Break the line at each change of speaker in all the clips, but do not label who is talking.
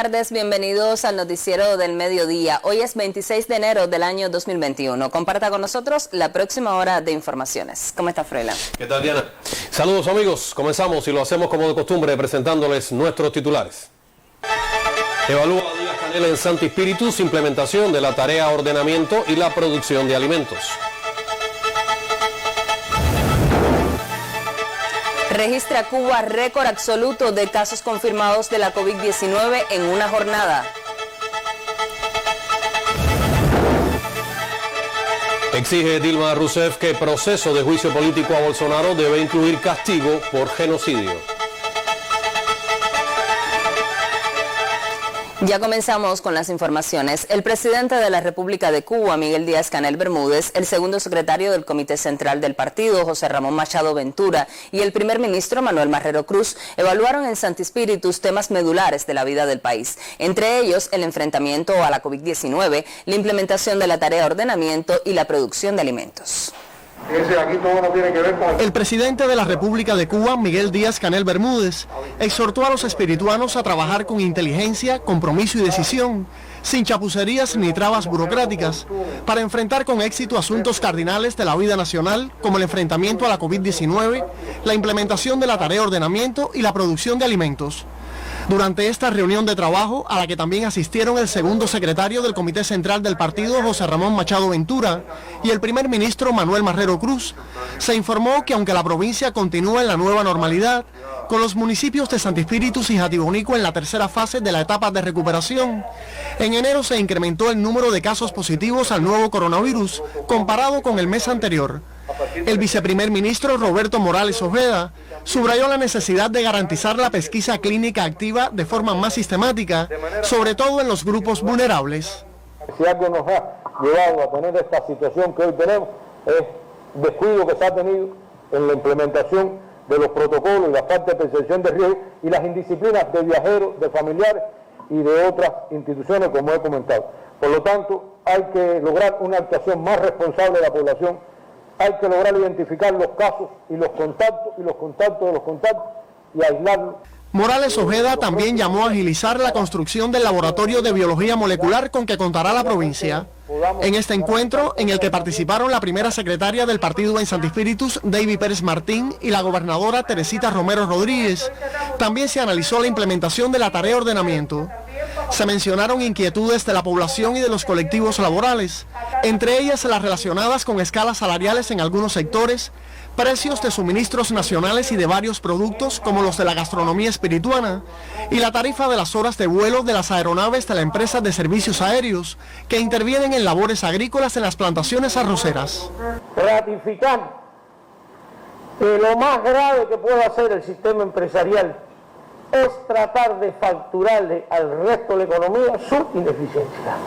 tardes, bienvenidos al noticiero del mediodía. Hoy es 26 de enero del año 2021. Comparta con nosotros la próxima hora de informaciones. ¿Cómo está, Froilán?
¿Qué tal, Diana? Saludos, amigos. Comenzamos y lo hacemos como de costumbre presentándoles nuestros titulares. Evalúa Díaz-Canel en Santi Espíritus implementación de la tarea ordenamiento y la producción de alimentos.
Registra Cuba récord absoluto de casos confirmados de la COVID-19 en una jornada.
Exige Dilma Rousseff que proceso de juicio político a Bolsonaro debe incluir castigo por genocidio.
Ya comenzamos con las informaciones. El presidente de la República de Cuba, Miguel Díaz-Canel Bermúdez, el segundo secretario del Comité Central del Partido, José Ramón Machado Ventura, y el primer ministro, Manuel Marrero Cruz, evaluaron en Santi Espíritus temas medulares de la vida del país. Entre ellos, el enfrentamiento a la COVID-19, la implementación de la tarea de ordenamiento y la producción de alimentos.
El presidente de la República de Cuba, Miguel Díaz-Canel Bermúdez, exhortó a los espirituanos a trabajar con inteligencia, compromiso y decisión, sin chapucerías ni trabas burocráticas, para enfrentar con éxito asuntos cardinales de la vida nacional, como el enfrentamiento a la COVID-19, la implementación de la tarea de ordenamiento y la producción de alimentos. Durante esta reunión de trabajo, a la que también asistieron el segundo secretario del Comité Central del Partido, José Ramón Machado Ventura, y el primer ministro, Manuel Marrero Cruz, se informó que aunque la provincia continúa en la nueva normalidad, con los municipios de Santi Espíritus y Jatibonico en la tercera fase de la etapa de recuperación, en enero se incrementó el número de casos positivos al nuevo coronavirus comparado con el mes anterior. El viceprimer ministro Roberto Morales Ojeda subrayó la necesidad de garantizar la pesquisa clínica activa de forma más sistemática, sobre todo en los grupos vulnerables.
Si algo nos ha llevado a tener esta situación que hoy tenemos es descuido que se ha tenido en la implementación de los protocolos y la falta de percepción de riesgo y las indisciplinas de viajeros, de familiares y de otras instituciones, como he comentado. Por lo tanto, hay que lograr una actuación más responsable de la población. Hay que lograr identificar los casos y los contactos de los contactos y aislarlos.
Morales Ojeda también llamó a agilizar la construcción del laboratorio de biología molecular con que contará la provincia. En este encuentro, en el que participaron la primera secretaria del partido en Santi Espíritus, David Pérez Martín, y la gobernadora Teresita Romero Rodríguez, también se analizó la implementación de la tarea de ordenamiento. Se mencionaron inquietudes de la población y de los colectivos laborales, entre ellas las relacionadas con escalas salariales en algunos sectores, precios de suministros nacionales y de varios productos como los de la gastronomía espirituana y la tarifa de las horas de vuelo de las aeronaves de la empresa de servicios aéreos que intervienen en labores agrícolas en las plantaciones arroceras.
Ratificar que lo más grave que puede hacer el sistema empresarial es tratar de facturarle al resto de la economía su ineficiencia.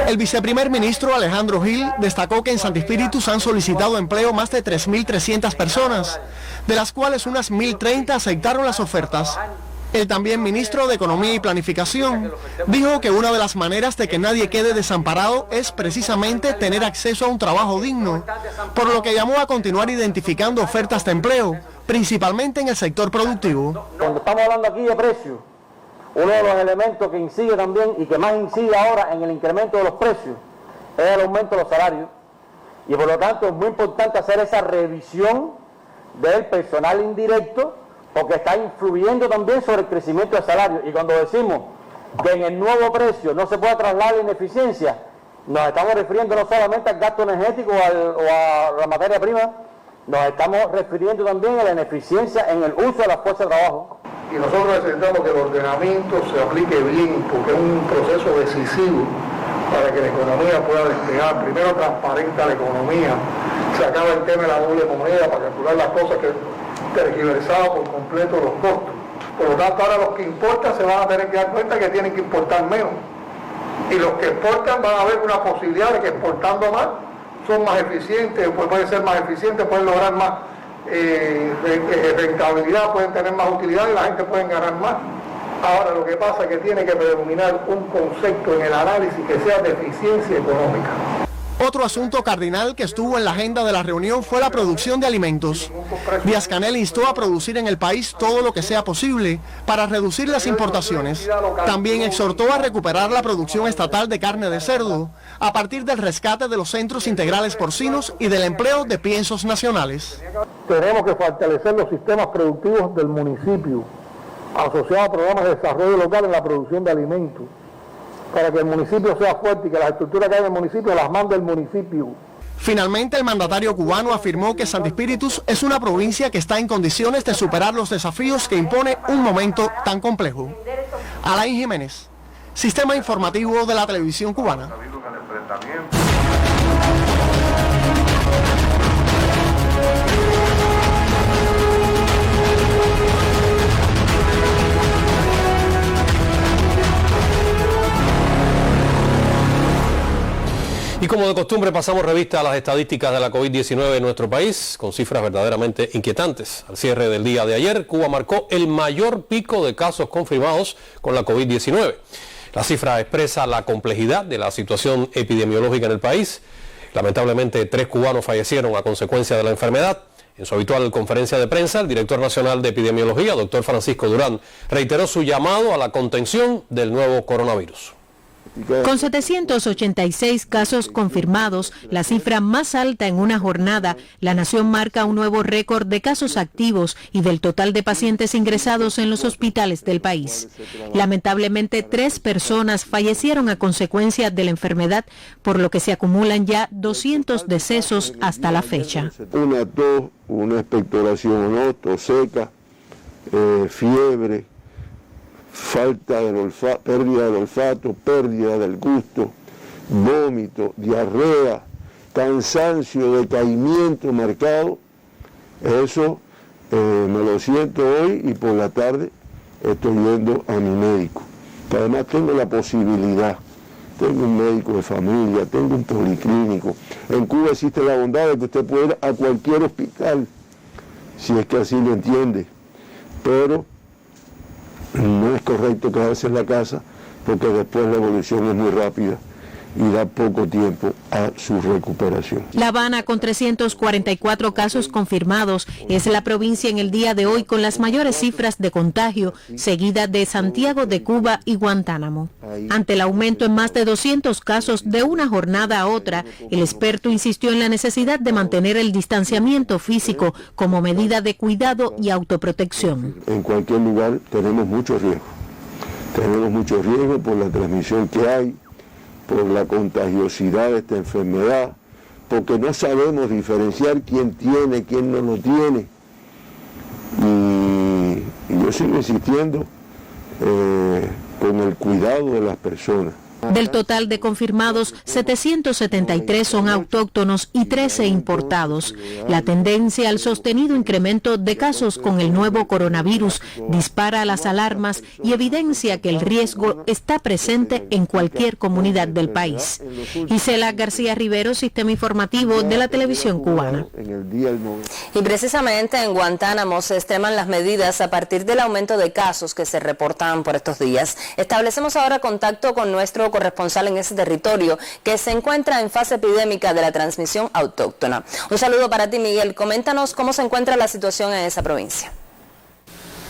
El viceprimer ministro Alejandro Gil destacó que en Santi Espíritus han solicitado empleo más de 3.300 personas, de las cuales unas 1.030 aceptaron las ofertas. El también ministro de Economía y Planificación dijo que una de las maneras de que nadie quede desamparado es precisamente tener acceso a un trabajo digno, por lo que llamó a continuar identificando ofertas de empleo, principalmente en el sector productivo.
Cuando estamos hablando aquí de precios, uno de los elementos que incide también y que más incide ahora en el incremento de los precios es el aumento de los salarios. Y por lo tanto es muy importante hacer esa revisión del personal indirecto porque está influyendo también sobre el crecimiento del salario. Y cuando decimos que en el nuevo precio no se puede trasladar la ineficiencia, nos estamos refiriendo no solamente al gasto energético o a la materia prima, nos estamos refiriendo también a la ineficiencia en el uso de la fuerza de trabajo.
Y nosotros necesitamos que el ordenamiento se aplique bien, porque es un proceso decisivo para que la economía pueda despegar. Primero transparenta la economía, se acaba el tema de la doble moneda para calcular las cosas que tergiversaba por completo los costos. Por lo tanto, ahora los que importan se van a tener que dar cuenta que tienen que importar menos. Y los que exportan van a ver una posibilidad de que exportando más son más eficientes, pueden ser más eficientes, pueden lograr más rentabilidad, pueden tener más utilidad y la gente puede ganar más. Ahora lo que pasa es que tiene que predominar un concepto en el análisis que sea de eficiencia económica.
Otro asunto cardinal que estuvo en la agenda de la reunión fue la producción de alimentos. Díaz-Canel instó a producir en el país todo lo que sea posible para reducir las importaciones. También exhortó a recuperar la producción estatal de carne de cerdo a partir del rescate de los centros integrales porcinos y del empleo de piensos nacionales.
Tenemos que fortalecer los sistemas productivos del municipio, asociados a programas de desarrollo local en la producción de alimentos, para que el municipio sea fuerte y que las estructuras que hay en el municipio las mande el municipio.
Finalmente, el mandatario cubano afirmó que Santi Espíritus es una provincia que está en condiciones de superar los desafíos que impone un momento tan complejo. Alain Jiménez, Sistema Informativo de la Televisión Cubana.
Y como de costumbre pasamos revista a las estadísticas de la COVID-19 en nuestro país, con cifras verdaderamente inquietantes. Al cierre del día de ayer, Cuba marcó el mayor pico de casos confirmados con la COVID-19. La cifra expresa la complejidad de la situación epidemiológica en el país. Lamentablemente, 3 cubanos fallecieron a consecuencia de la enfermedad. En su habitual conferencia de prensa, el director nacional de epidemiología, doctor Francisco Durán, reiteró su llamado a la contención del nuevo coronavirus.
Con 786 casos confirmados, la cifra más alta en una jornada, la nación marca un nuevo récord de casos activos y del total de pacientes ingresados en los hospitales del país. Lamentablemente, 3 personas fallecieron a consecuencia de la enfermedad, por lo que se acumulan ya 200 decesos hasta la fecha.
Una tos, una expectoración, tos seca, fiebre, falta del olfato, pérdida del olfato, pérdida del gusto, vómito, diarrea, cansancio, decaimiento marcado. Eso me lo siento hoy y por la tarde estoy yendo a mi médico. Que además tengo la posibilidad, tengo un médico de familia, tengo un policlínico. En Cuba existe la bondad de que usted puede ir a cualquier hospital, si es que así lo entiende, pero no es correcto quedarse en la casa porque después la evolución es muy rápida y da poco tiempo a su recuperación.
La Habana, con 344 casos confirmados, es la provincia en el día de hoy con las mayores cifras de contagio, seguida de Santiago de Cuba y Guantánamo. Ante el aumento en más de 200 casos de una jornada a otra, el experto insistió en la necesidad de mantener el distanciamiento físico como medida de cuidado y autoprotección.
En cualquier lugar tenemos mucho riesgo. Tenemos mucho riesgo por la transmisión que hay, por la contagiosidad de esta enfermedad, porque no sabemos diferenciar quién tiene, quién no lo tiene. Y yo sigo insistiendo con el cuidado de las personas.
Del total de confirmados, 773 son autóctonos y 13 importados. La tendencia al sostenido incremento de casos con el nuevo coronavirus dispara las alarmas y evidencia que el riesgo está presente en cualquier comunidad del país. Gisela García Rivero, Sistema Informativo de la Televisión Cubana.
Y precisamente en Guantánamo se extreman las medidas a partir del aumento de casos que se reportan por estos días. Establecemos ahora contacto con nuestro corresponsal en ese territorio que se encuentra en fase epidémica de la transmisión autóctona. Un saludo para ti, Miguel. Coméntanos cómo se encuentra la situación en esa provincia.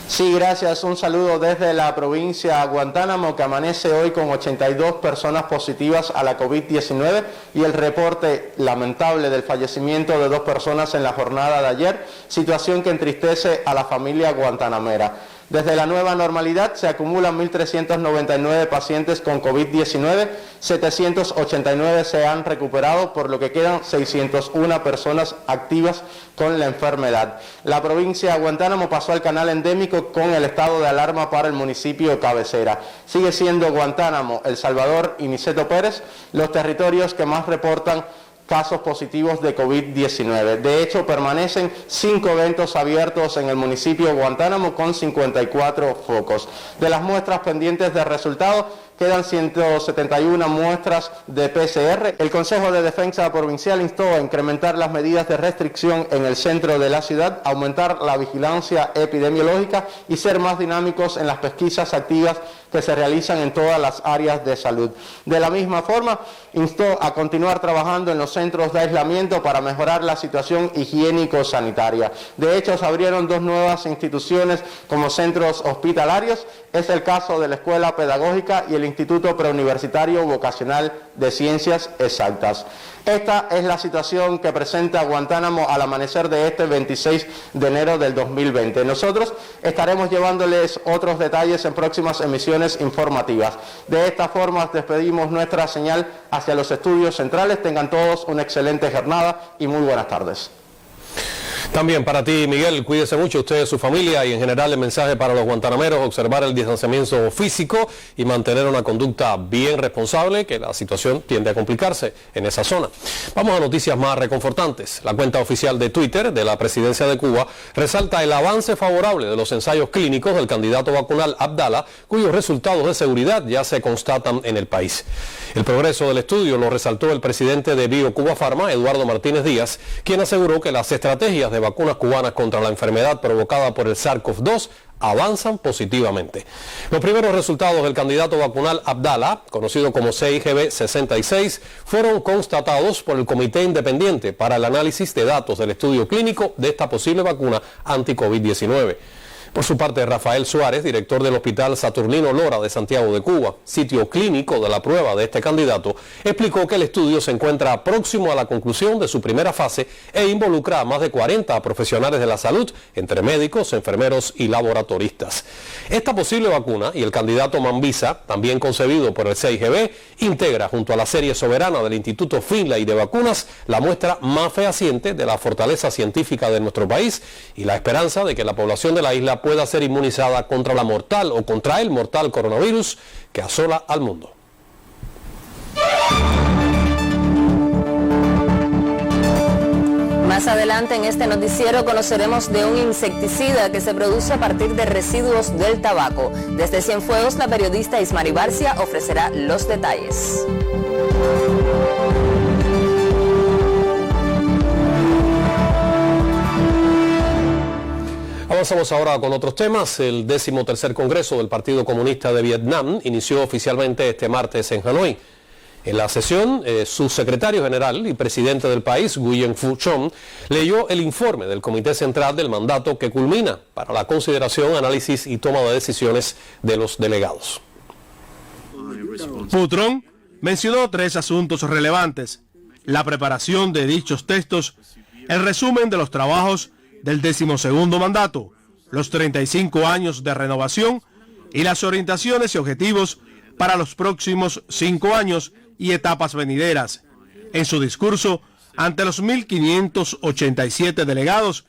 Sí, gracias. Un saludo desde la provincia de Guantánamo, que amanece hoy con 82 personas positivas a la COVID-19 y el reporte lamentable del fallecimiento de 2 personas en la jornada de ayer, situación que entristece a la familia guantanamera. Desde la nueva normalidad se acumulan 1.399 pacientes con COVID-19, 789 se han recuperado, por lo que quedan 601 personas activas con la enfermedad. La provincia de Guantánamo pasó al canal endémico con el estado de alarma para el municipio de cabecera. Sigue siendo Guantánamo, El Salvador y Niceto Pérez los territorios que más reportan casos positivos de COVID-19. De hecho, permanecen 5 eventos abiertos en el municipio de Guantánamo con 54 focos. De las muestras pendientes de resultados, quedan 171 muestras de PCR. El Consejo de Defensa Provincial instó a incrementar las medidas de restricción en el centro de la ciudad, aumentar la vigilancia epidemiológica y ser más dinámicos en las pesquisas activas que se realizan en todas las áreas de salud. De la misma forma, instó a continuar trabajando en los centros de aislamiento para mejorar la situación higiénico-sanitaria. De hecho, se abrieron 2 nuevas instituciones como centros hospitalarios. Es el caso de la Escuela Pedagógica y el Instituto Preuniversitario Vocacional de Ciencias Exactas. Esta es la situación que presenta Guantánamo al amanecer de este 26 de enero del 2020. Nosotros estaremos llevándoles otros detalles en próximas emisiones informativas. De esta forma despedimos nuestra señal hacia los estudios centrales. Tengan todos una excelente jornada y muy buenas tardes.
También para ti, Miguel, cuídese mucho usted, su familia, y en general el mensaje para los guantanameros: observar el distanciamiento físico y mantener una conducta bien responsable, que la situación tiende a complicarse en esa zona. Vamos a noticias más reconfortantes. La cuenta oficial de Twitter de la Presidencia de Cuba resalta el avance favorable de los ensayos clínicos del candidato vacunal Abdala, cuyos resultados de seguridad ya se constatan en el país. El progreso del estudio lo resaltó el presidente de BioCuba Pharma, Eduardo Martínez Díaz, quien aseguró que las estrategias de vacunas cubanas contra la enfermedad provocada por el SARS-CoV-2 avanzan positivamente. Los primeros resultados del candidato vacunal Abdala, conocido como CIGB-66, fueron constatados por el Comité Independiente para el Análisis de Datos del Estudio Clínico de esta posible vacuna anti-COVID-19. Por su parte, Rafael Suárez, director del Hospital Saturnino Lora de Santiago de Cuba, sitio clínico de la prueba de este candidato, explicó que el estudio se encuentra próximo a la conclusión de su primera fase e involucra a más de 40 profesionales de la salud, entre médicos, enfermeros y laboratoristas. Esta posible vacuna y el candidato Mambisa, también concebido por el CIGB, integra junto a la serie soberana del Instituto Finlay de Vacunas la muestra más fehaciente de la fortaleza científica de nuestro país y la esperanza de que la población de la isla pueda ser inmunizada contra la mortal o contra el mortal coronavirus que asola al mundo.
Más adelante en este noticiero conoceremos de un insecticida que se produce a partir de residuos del tabaco. Desde Cienfuegos, la periodista Ismari Barcia ofrecerá los detalles.
Avanzamos ahora con otros temas. El 13º Congreso del Partido Comunista de Vietnam inició oficialmente este martes en Hanoi. En la sesión, su secretario general y presidente del país, Nguyen Phu Trong, leyó el informe del Comité Central del mandato que culmina para la consideración, análisis y toma de decisiones de los delegados.
Phu Trong mencionó 3 asuntos relevantes: la preparación de dichos textos, el resumen de los trabajos del 12º mandato, los 35 años de renovación y las orientaciones y objetivos para los próximos 5 años y etapas venideras. En su discurso ante los 1.587 delegados,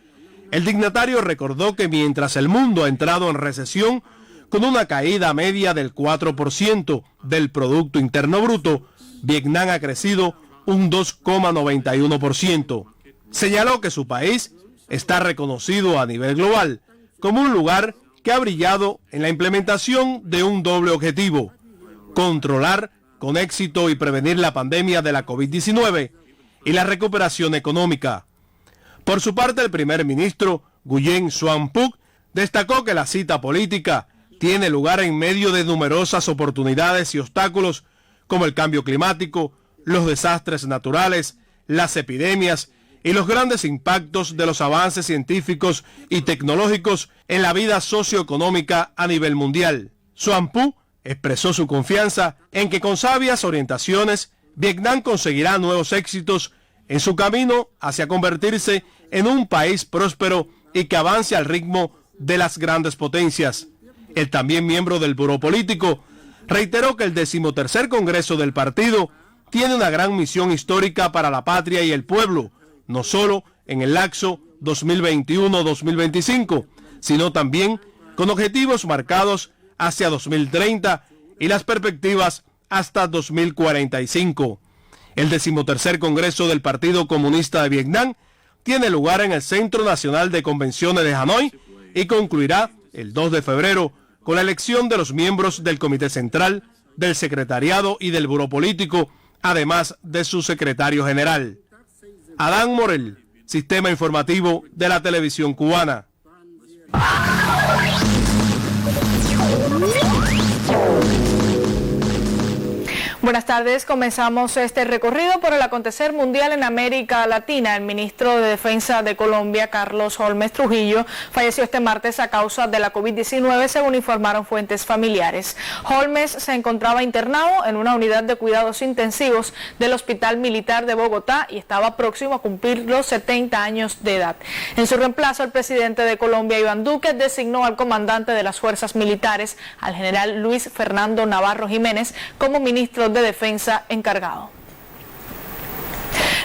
el dignatario recordó que mientras el mundo ha entrado en recesión con una caída media del 4% del Producto Interno Bruto, Vietnam ha crecido un 2,91%. Señaló que su país está reconocido a nivel global como un lugar que ha brillado en la implementación de un doble objetivo: controlar con éxito y prevenir la pandemia de la COVID-19 y la recuperación económica. Por su parte, el primer ministro Nguyen Xuan Phuc destacó que la cita política tiene lugar en medio de numerosas oportunidades y obstáculos como el cambio climático, los desastres naturales, las epidemias y los grandes impactos de los avances científicos y tecnológicos en la vida socioeconómica a nivel mundial. Xuan Phuc expresó su confianza en que con sabias orientaciones Vietnam conseguirá nuevos éxitos en su camino hacia convertirse en un país próspero y que avance al ritmo de las grandes potencias. El también miembro del Buró Político reiteró que el 13º Congreso del partido tiene una gran misión histórica para la patria y el pueblo, no solo en el lapso 2021-2025, sino también con objetivos marcados hacia 2030 y las perspectivas hasta 2045. El 13º Congreso del Partido Comunista de Vietnam tiene lugar en el Centro Nacional de Convenciones de Hanoi y concluirá el 2 de febrero con la elección de los miembros del Comité Central, del secretariado y del buró político, además de su secretario general. Adán Morel, Sistema Informativo de la Televisión Cubana.
Buenas tardes, comenzamos este recorrido por el acontecer mundial en América Latina. El ministro de Defensa de Colombia, Carlos Holmes Trujillo, falleció este martes a causa de la COVID-19, según informaron fuentes familiares. Holmes se encontraba internado en una unidad de cuidados intensivos del Hospital Militar de Bogotá y estaba próximo a cumplir los 70 años de edad. En su reemplazo, el presidente de Colombia, Iván Duque, designó al comandante de las fuerzas militares, al general Luis Fernando Navarro Jiménez, como ministro de Defensa encargado.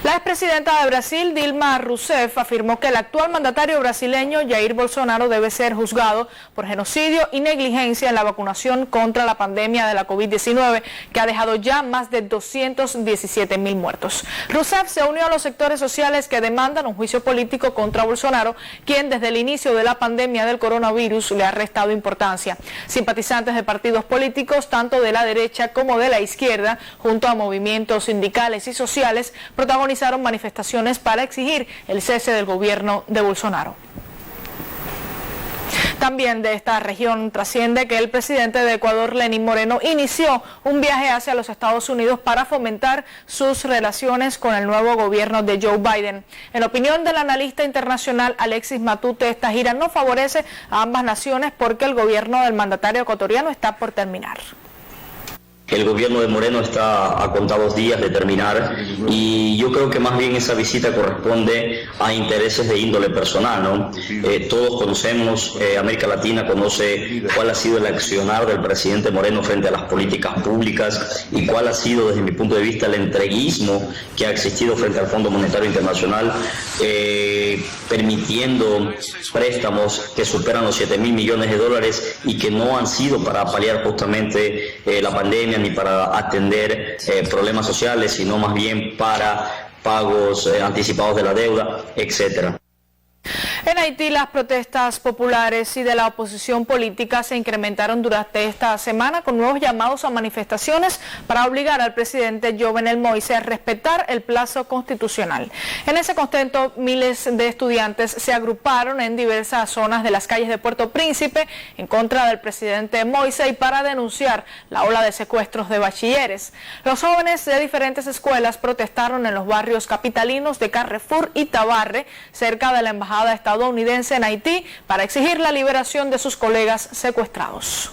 La expresidenta de Brasil, Dilma Rousseff, afirmó que el actual mandatario brasileño, Jair Bolsonaro, debe ser juzgado por genocidio y negligencia en la vacunación contra la pandemia de la COVID-19, que ha dejado ya más de 217.000 muertos. Rousseff se unió a los sectores sociales que demandan un juicio político contra Bolsonaro, quien desde el inicio de la pandemia del coronavirus le ha restado importancia. Simpatizantes de partidos políticos, tanto de la derecha como de la izquierda, junto a movimientos sindicales y sociales, protagonizaron manifestaciones para exigir el cese del gobierno de Bolsonaro. También de esta región trasciende que el presidente de Ecuador, Lenín Moreno, inició un viaje hacia los Estados Unidos para fomentar sus relaciones con el nuevo gobierno de Joe Biden. En opinión del analista internacional Alexis Matute, esta gira no favorece a ambas naciones porque el gobierno del mandatario ecuatoriano está por terminar.
El gobierno de Moreno está a contados días de terminar y yo creo que más bien esa visita corresponde a intereses de índole personal, ¿no? Todos conocemos, América Latina conoce cuál ha sido el accionar del presidente Moreno frente a las políticas públicas y cuál ha sido, desde mi punto de vista, el entreguismo que ha existido frente al Fondo Monetario Internacional, permitiendo préstamos que superan los 7.000 millones de dólares y que no han sido para paliar justamente la pandemia ni para atender problemas sociales, sino más bien para pagos anticipados de la deuda, etcétera.
En Haití, las protestas populares y de la oposición política se incrementaron durante esta semana con nuevos llamados a manifestaciones para obligar al presidente Jovenel Moïse a respetar el plazo constitucional. En ese contexto, miles de estudiantes se agruparon en diversas zonas de las calles de Puerto Príncipe en contra del presidente Moïse y para denunciar la ola de secuestros de bachilleres. Los jóvenes de diferentes escuelas protestaron en los barrios capitalinos de Carrefour y Tabarre, cerca de la embajada estadounidense en Haití, para exigir la liberación de sus colegas secuestrados.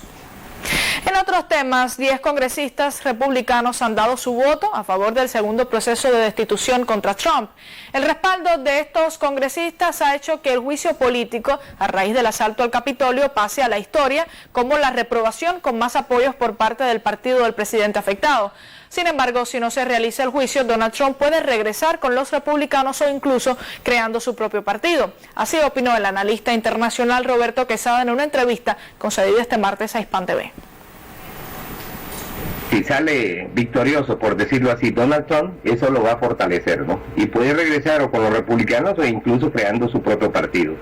En otros temas, 10 congresistas republicanos han dado su voto a favor del segundo proceso de destitución contra Trump. El respaldo de estos congresistas ha hecho que el juicio político a raíz del asalto al Capitolio pase a la historia como la reprobación con más apoyos por parte del partido del presidente afectado. Sin embargo, si no se realiza el juicio, Donald Trump puede regresar con los republicanos o incluso creando su propio partido. Así opinó el analista internacional Roberto Quesada en una entrevista concedida este martes a Hispan TV.
Si sale victorioso, por decirlo así, Donald Trump, eso lo va a fortalecer, ¿no? Y puede regresar o con los republicanos o incluso creando su propio partido.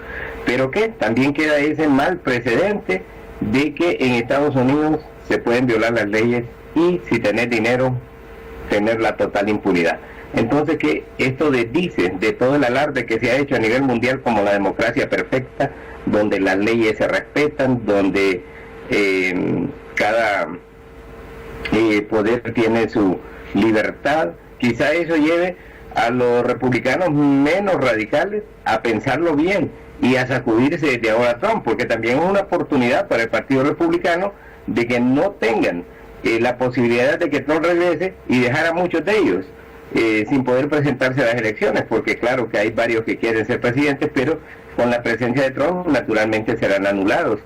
Pero que también queda ese mal precedente de que en Estados Unidos se pueden violar las leyes y si tenés dinero, tener la total impunidad. Entonces, que esto dice de todo el alarde que se ha hecho a nivel mundial como la democracia perfecta, donde las leyes se respetan, donde cada poder tiene su libertad, quizá eso lleve a los republicanos menos radicales a pensarlo bien y a sacudirse desde ahora a Trump, porque también es una oportunidad para el Partido Republicano de que no tengan la posibilidad de que Trump regrese y dejar a muchos de ellos sin poder presentarse a las elecciones, porque claro que hay varios que quieren ser presidentes, pero con la presencia de Trump naturalmente serán anulados.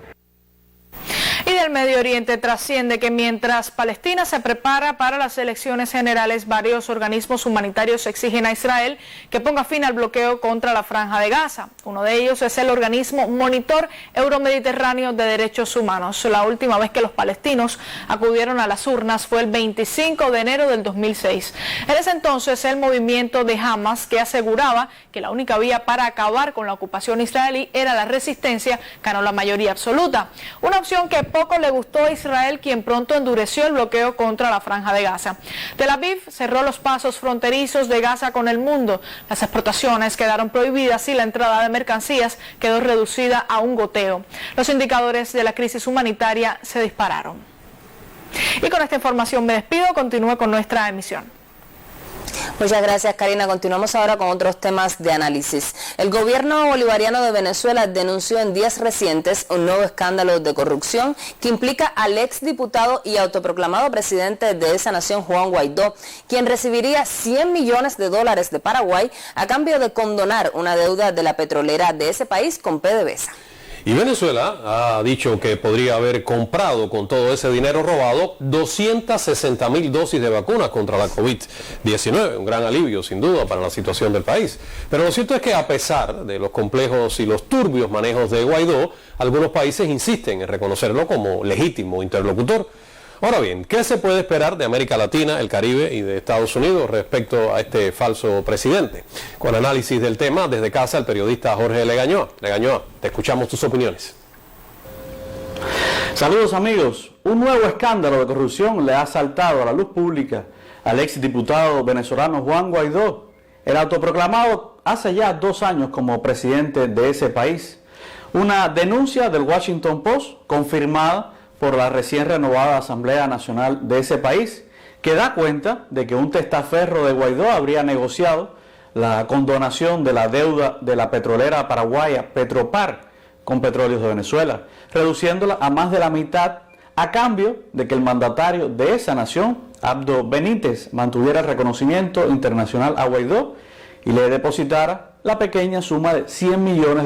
Y del Medio Oriente trasciende que mientras Palestina se prepara para las elecciones generales, varios organismos humanitarios exigen a Israel que ponga fin al bloqueo contra la Franja de Gaza. Uno de ellos es el organismo Monitor Euromediterráneo de Derechos Humanos. La última vez que los palestinos acudieron a las urnas fue el 25 de enero del 2006. En ese entonces, el movimiento de Hamas, que aseguraba que la única vía para acabar con la ocupación israelí era la resistencia, ganó la mayoría absoluta. Una opción que poco le gustó a Israel, quien pronto endureció el bloqueo contra la Franja de Gaza. Tel Aviv cerró los pasos fronterizos de Gaza con el mundo. Las exportaciones quedaron prohibidas y la entrada de mercancías quedó reducida a un goteo. Los indicadores de la crisis humanitaria se dispararon. Y con esta información me despido. Continúe con nuestra emisión.
Muchas gracias, Karina. Continuamos ahora con otros temas de análisis. El gobierno bolivariano de Venezuela denunció en días recientes un nuevo escándalo de corrupción que implica al exdiputado y autoproclamado presidente de esa nación, Juan Guaidó, quien recibiría $100 millones de Paraguay a cambio de condonar una deuda de la petrolera de ese país con PDVSA.
Y Venezuela ha dicho que podría haber comprado con todo ese dinero robado 260.000 dosis de vacunas contra la COVID-19, un gran alivio sin duda para la situación del país. Pero lo cierto es que a pesar de los complejos y los turbios manejos de Guaidó, algunos países insisten en reconocerlo como legítimo interlocutor. Ahora bien, ¿qué se puede esperar de América Latina, el Caribe y de Estados Unidos respecto a este falso presidente? Con análisis del tema, desde casa, el periodista Jorge Legañoa. Legañoa, te escuchamos tus opiniones.
Saludos amigos. Un nuevo escándalo de corrupción le ha saltado a la luz pública al exdiputado venezolano Juan Guaidó, el autoproclamado hace ya 2 años como presidente de ese país. Una denuncia del Washington Post confirmada por la recién renovada Asamblea Nacional de ese país, que da cuenta de que un testaferro de Guaidó habría negociado la condonación de la deuda de la petrolera paraguaya Petropar con Petróleos de Venezuela, reduciéndola a más de la mitad a cambio de que el mandatario de esa nación, Abdo Benítez, mantuviera el reconocimiento internacional a Guaidó y le depositara la pequeña suma de $100 millones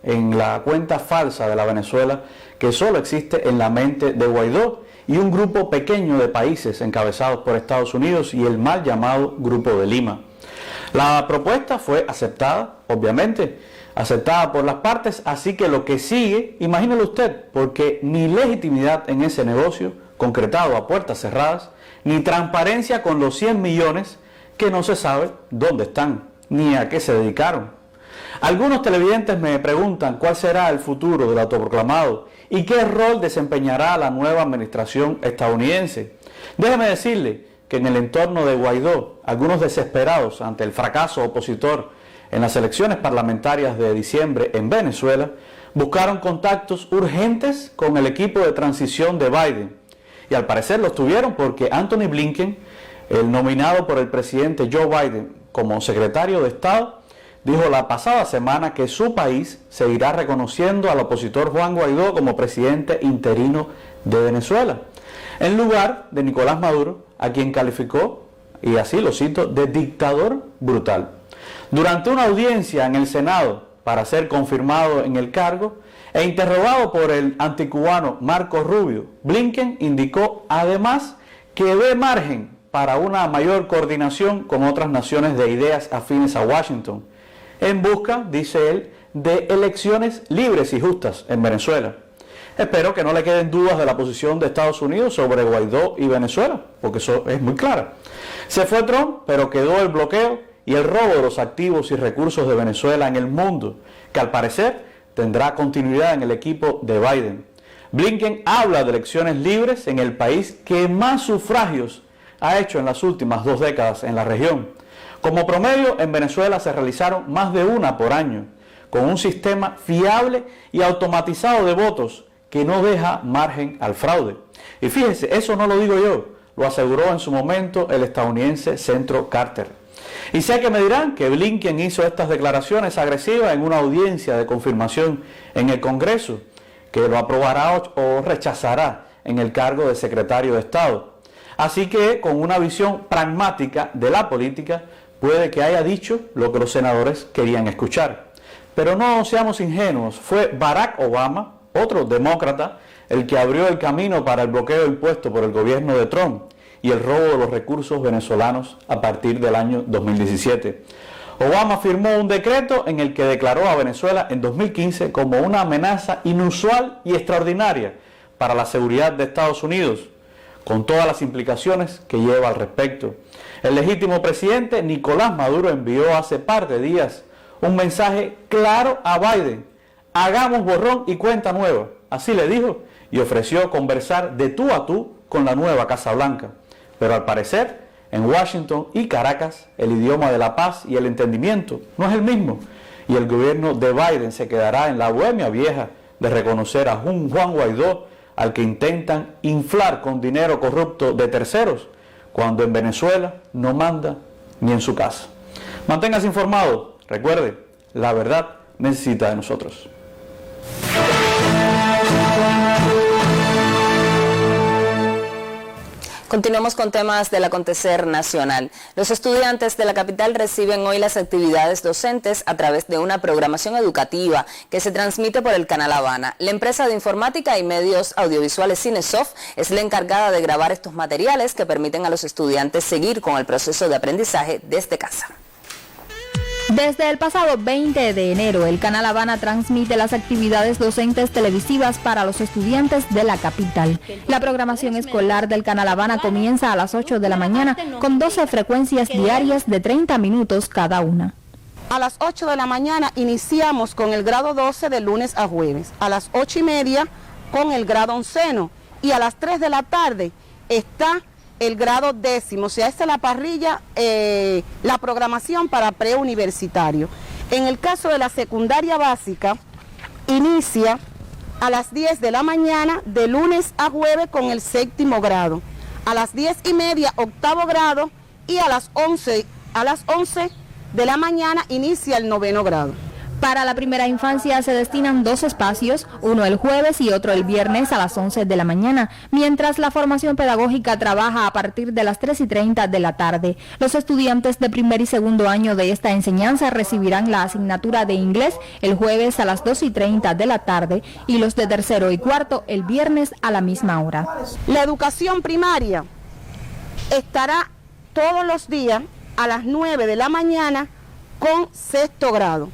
en la cuenta falsa de la Venezuela que solo existe en la mente de Guaidó y un grupo pequeño de países encabezados por Estados Unidos y el mal llamado Grupo de Lima. La propuesta fue aceptada, obviamente, aceptada por las partes, así que lo que sigue, imagínelo usted, porque ni legitimidad en ese negocio, concretado a puertas cerradas, ni transparencia con los 100 millones que no se sabe dónde están, ni a qué se dedicaron. Algunos televidentes me preguntan cuál será el futuro del autoproclamado y qué rol desempeñará la nueva administración estadounidense. Déjeme decirle que en el entorno de Guaidó, algunos desesperados ante el fracaso opositor en las elecciones parlamentarias de diciembre en Venezuela, buscaron contactos urgentes con el equipo de transición de Biden. Y al parecer los tuvieron porque Anthony Blinken, el nominado por el presidente Joe Biden como secretario de Estado, dijo la pasada semana que su país seguirá reconociendo al opositor Juan Guaidó como presidente interino de Venezuela, en lugar de Nicolás Maduro, a quien calificó, y así lo cito, de dictador brutal. Durante una audiencia en el Senado para ser confirmado en el cargo e interrogado por el anticubano Marco Rubio, Blinken indicó además que ve margen para una mayor coordinación con otras naciones de ideas afines a Washington, en busca, dice él, de elecciones libres y justas en Venezuela. Espero que no le queden dudas de la posición de Estados Unidos sobre Guaidó y Venezuela, porque eso es muy clara. Se fue Trump, pero quedó el bloqueo y el robo de los activos y recursos de Venezuela en el mundo, que al parecer tendrá continuidad en el equipo de Biden. Blinken habla de elecciones libres en el país que más sufragios ha hecho en las últimas 2 décadas en la región. Como promedio, en Venezuela se realizaron más de una por año, con un sistema fiable y automatizado de votos que no deja margen al fraude. Y fíjese, eso no lo digo yo, lo aseguró en su momento el estadounidense Centro Carter. Y sé que me dirán que Blinken hizo estas declaraciones agresivas en una audiencia de confirmación en el Congreso, que lo aprobará o rechazará en el cargo de secretario de Estado. Así que, con una visión pragmática de la política, puede que haya dicho lo que los senadores querían escuchar. Pero no seamos ingenuos, fue Barack Obama, otro demócrata, el que abrió el camino para el bloqueo impuesto por el gobierno de Trump y el robo de los recursos venezolanos a partir del año 2017. Obama firmó un decreto en el que declaró a Venezuela en 2015 como una amenaza inusual y extraordinaria para la seguridad de Estados Unidos, con todas las implicaciones que lleva al respecto. El legítimo presidente Nicolás Maduro envió hace par de días un mensaje claro a Biden: hagamos borrón y cuenta nueva. Así le dijo, y ofreció conversar de tú a tú con la nueva Casa Blanca. Pero al parecer, en Washington y Caracas, el idioma de la paz y el entendimiento no es el mismo, y el gobierno de Biden se quedará en la bohemia vieja de reconocer a un Juan Guaidó al que intentan inflar con dinero corrupto de terceros, cuando en Venezuela no manda ni en su casa. Manténgase informado. Recuerde, la verdad necesita de nosotros.
Continuamos con temas del acontecer nacional. Los estudiantes de la capital reciben hoy las actividades docentes a través de una programación educativa que se transmite por el Canal Habana. La empresa de informática y medios audiovisuales Cinesoft es la encargada de grabar estos materiales que permiten a los estudiantes seguir con el proceso de aprendizaje desde casa.
Desde el pasado 20 de enero, el Canal Habana transmite las actividades docentes televisivas para los estudiantes de la capital. La programación escolar del Canal Habana comienza a las 8 de la mañana con 12 frecuencias diarias de 30 minutos cada una.
A las 8 de la mañana iniciamos con el grado 12 de lunes a jueves. A las 8:30 con el grado onceno y a las 3 de la tarde está el grado décimo, o sea, esta es la parrilla, la programación para preuniversitario. En el caso de la secundaria básica, inicia a las 10 de la mañana de lunes a jueves con el séptimo grado. A las 10:30, octavo grado, y a las 11 de la mañana inicia el noveno grado.
Para la primera infancia se destinan 2 espacios, uno el jueves y otro el viernes a las 11 de la mañana, mientras la formación pedagógica trabaja a partir de las 3:30 de la tarde. Los estudiantes de primer y segundo año de esta enseñanza recibirán la asignatura de inglés el jueves a las 2:30 de la tarde y los de tercero y cuarto el viernes a la misma hora.
La educación primaria estará todos los días a las 9 de la mañana con sexto grado.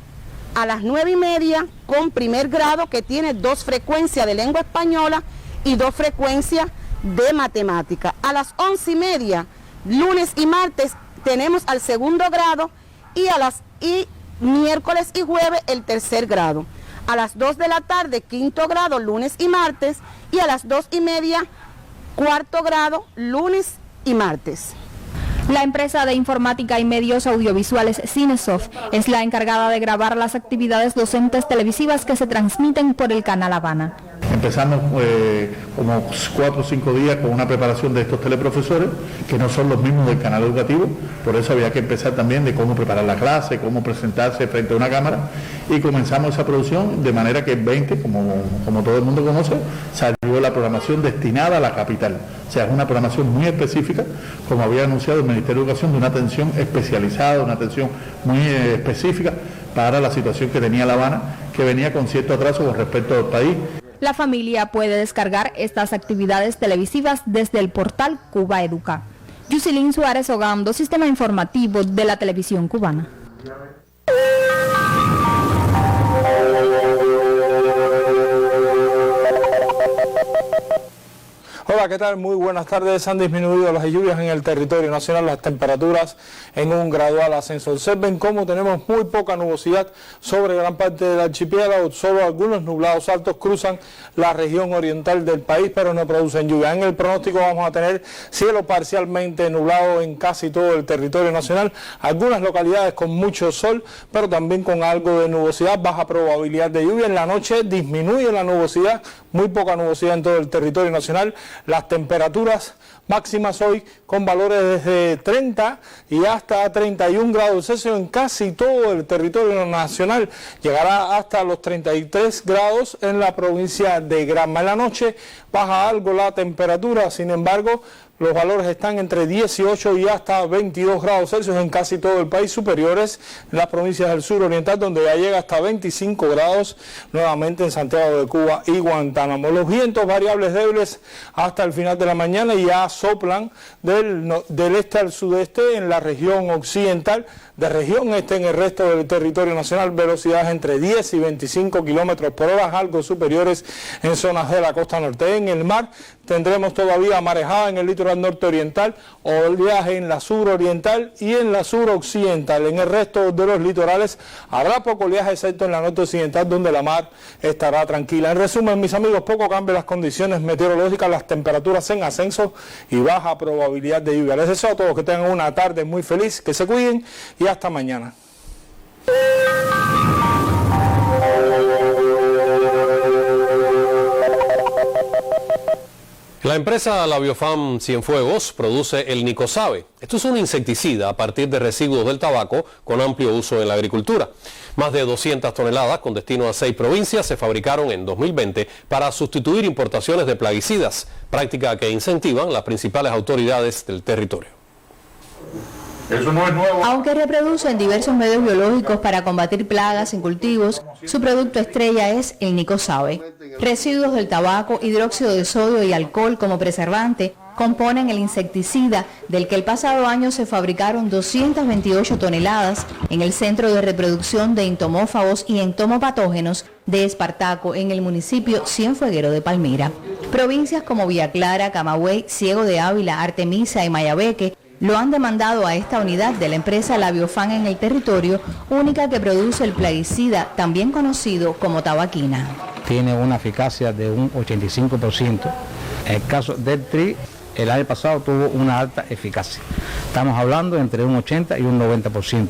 A las 9:30 con primer grado, que tiene 2 frecuencias de lengua española y 2 frecuencias de matemática. A las 11:30, lunes y martes, tenemos al segundo grado y miércoles y jueves el tercer grado. A las 2 de la tarde, quinto grado, lunes y martes, y a las 2:30, cuarto grado, lunes y martes.
La empresa de informática y medios audiovisuales Cinesoft es la encargada de grabar las actividades docentes televisivas que se transmiten por el Canal Habana.
Empezamos como 4 o 5 días con una preparación de estos teleprofesores, que no son los mismos del canal educativo, por eso había que empezar también de cómo preparar la clase, cómo presentarse frente a una cámara, y comenzamos esa producción de manera que el 20, como todo el mundo conoce, salió la programación destinada a la capital. O sea, es una programación muy específica, como había anunciado el Ministerio de Educación, de una atención especializada, una atención muy específica para la situación que tenía La Habana, que venía con cierto atraso con respecto al país.
La familia puede descargar estas actividades televisivas desde el portal Cuba Educa. Yusilín Suárez Ogando, Sistema Informativo de la Televisión Cubana.
Hola, ¿qué tal? Muy buenas tardes. Han disminuido las lluvias en el territorio nacional, las temperaturas en un gradual ascenso. Observen cómo tenemos muy poca nubosidad sobre gran parte del archipiélago. Solo algunos nublados altos cruzan la región oriental del país, pero no producen lluvia. En el pronóstico vamos a tener cielo parcialmente nublado en casi todo el territorio nacional. Algunas localidades con mucho sol, pero también con algo de nubosidad, baja probabilidad de lluvia. En la noche disminuye la nubosidad, muy poca nubosidad en todo el territorio nacional. Las temperaturas máximas hoy con valores desde 30 y hasta 31 grados Celsius en casi todo el territorio nacional. Llegará hasta los 33 grados en la provincia de Granma. En la noche baja algo la temperatura, sin embargo, los valores están entre 18 y hasta 22 grados Celsius en casi todo el país, superiores en las provincias del sur oriental, donde ya llega hasta 25 grados nuevamente en Santiago de Cuba y Guantánamo. Los vientos variables débiles hasta el final de la mañana y ya soplan del este al sudeste en la región occidental, de región este en el resto del territorio nacional, velocidades entre 10 y 25 kilómetros por hora, algo superiores en zonas de la costa norte. En el mar tendremos todavía marejada en el litoral norte oriental, oleaje en la suroriental y en la suroccidental. En el resto de los litorales habrá poco oleaje, excepto en la norte occidental, donde la mar estará tranquila. En resumen, mis amigos, poco cambio en las condiciones meteorológicas, las temperaturas en ascenso y baja probabilidad de lluvia. Les deseo a todos que tengan una tarde muy feliz, que se cuiden y hasta mañana.
La empresa La Biofam Cienfuegos produce el Nicosabe. Esto es un insecticida a partir de residuos del tabaco con amplio uso en la agricultura. Más de 200 toneladas con destino a 6 provincias se fabricaron en 2020 para sustituir importaciones de plaguicidas, práctica que incentivan las principales autoridades del territorio.
Eso no es nuevo.
Aunque reproduce en diversos medios biológicos para combatir plagas en cultivos, su producto estrella es el Nicosabe. Residuos del tabaco, hidróxido de sodio y alcohol como preservante componen el insecticida del que el pasado año se fabricaron 228 toneladas en el Centro de Reproducción de Entomófagos y Entomopatógenos de Espartaco, en el municipio Cienfueguero de Palmira. Provincias como Villa Clara, Camagüey, Ciego de Ávila, Artemisa y Mayabeque lo han demandado a esta unidad de la empresa La Biofam en el territorio, única que produce el plaguicida, también conocido como tabaquina.
Tiene una eficacia de un 85%. En el caso del tri, el año pasado tuvo una alta eficacia. Estamos hablando entre un 80 y un 90%.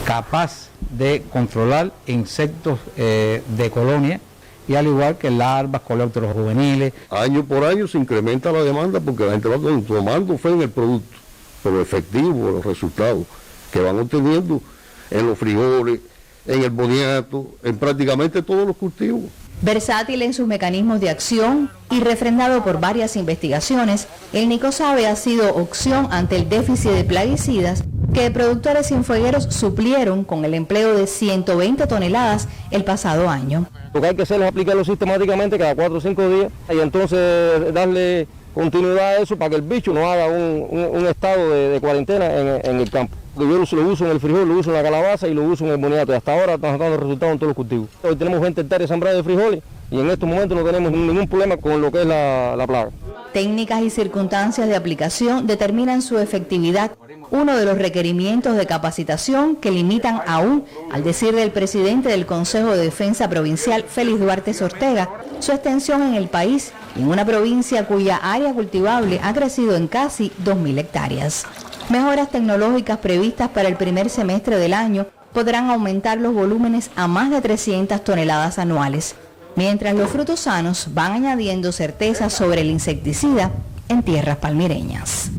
Capaz de controlar insectos de colonia y al igual que larvas, coleópteros juveniles.
Año por año se incrementa la demanda porque la gente va tomando fe en el producto, por lo efectivo, los resultados que van obteniendo en los frijoles, en el boniato, en prácticamente todos los cultivos.
Versátil en sus mecanismos de acción y refrendado por varias investigaciones, el Nicosabe ha sido opción ante el déficit de plaguicidas que productores cienfuegueros suplieron con el empleo de 120 toneladas el pasado año.
Lo que hay que hacer es aplicarlo sistemáticamente cada 4 o 5 días y entonces darle continuidad a eso para que el bicho no haga un estado de cuarentena en el campo. Yo lo uso en el frijol, lo uso en la calabaza y lo uso en el boniato. Y hasta ahora estamos dando resultados en todos los cultivos. Hoy tenemos 20 hectáreas sembradas de frijoles y en estos momentos no tenemos ningún problema con lo que es la plaga.
Técnicas y circunstancias de aplicación determinan su efectividad, uno de los requerimientos de capacitación que limitan aún, al decir del presidente del Consejo de Defensa Provincial, Félix Duarte Ortega, su extensión en el país, en una provincia cuya área cultivable ha crecido en casi 2.000 hectáreas. Mejoras tecnológicas previstas para el primer semestre del año podrán aumentar los volúmenes a más de 300 toneladas anuales, mientras los frutos sanos van añadiendo certeza sobre el insecticida en tierras palmireñas.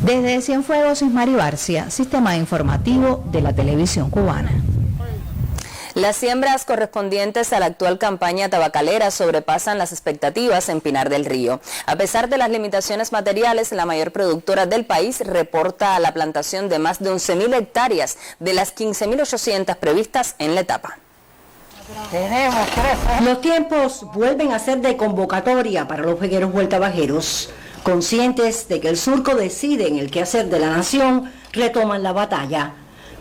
Desde Cienfuegos, Ismari Barcia, Sistema Informativo de la Televisión Cubana.
Las siembras correspondientes a la actual campaña tabacalera sobrepasan las expectativas en Pinar del Río. A pesar de las limitaciones materiales, la mayor productora del país reporta la plantación de más de 11.000 hectáreas de las 15.800 previstas en la etapa.
Los tiempos vuelven a ser de convocatoria para los vegueros vueltabajeros. Conscientes de que el surco decide en el quehacer de la nación, retoman la batalla.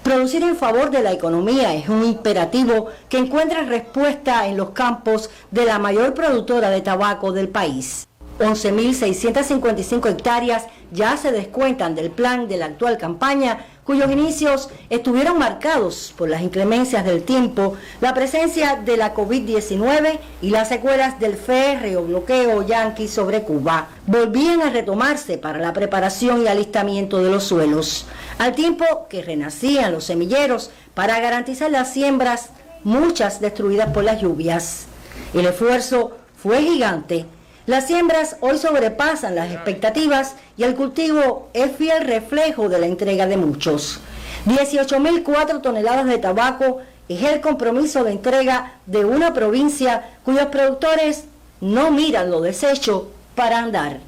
Producir en favor de la economía es un imperativo que encuentra respuesta en los campos de la mayor productora de tabaco del país. 11.655 hectáreas ya se descuentan del plan de la actual campaña, cuyos inicios estuvieron marcados por las inclemencias del tiempo, la presencia de la COVID-19 y las secuelas del férreo bloqueo yanqui sobre Cuba. Volvían a retomarse para la preparación y alistamiento de los suelos, al tiempo que renacían los semilleros para garantizar las siembras, muchas destruidas por las lluvias. El esfuerzo fue gigante. Las siembras hoy sobrepasan las expectativas y el cultivo es fiel reflejo de la entrega de muchos. 18.004 toneladas de tabaco es el compromiso de entrega de una provincia cuyos productores no miran lo deshecho para andar.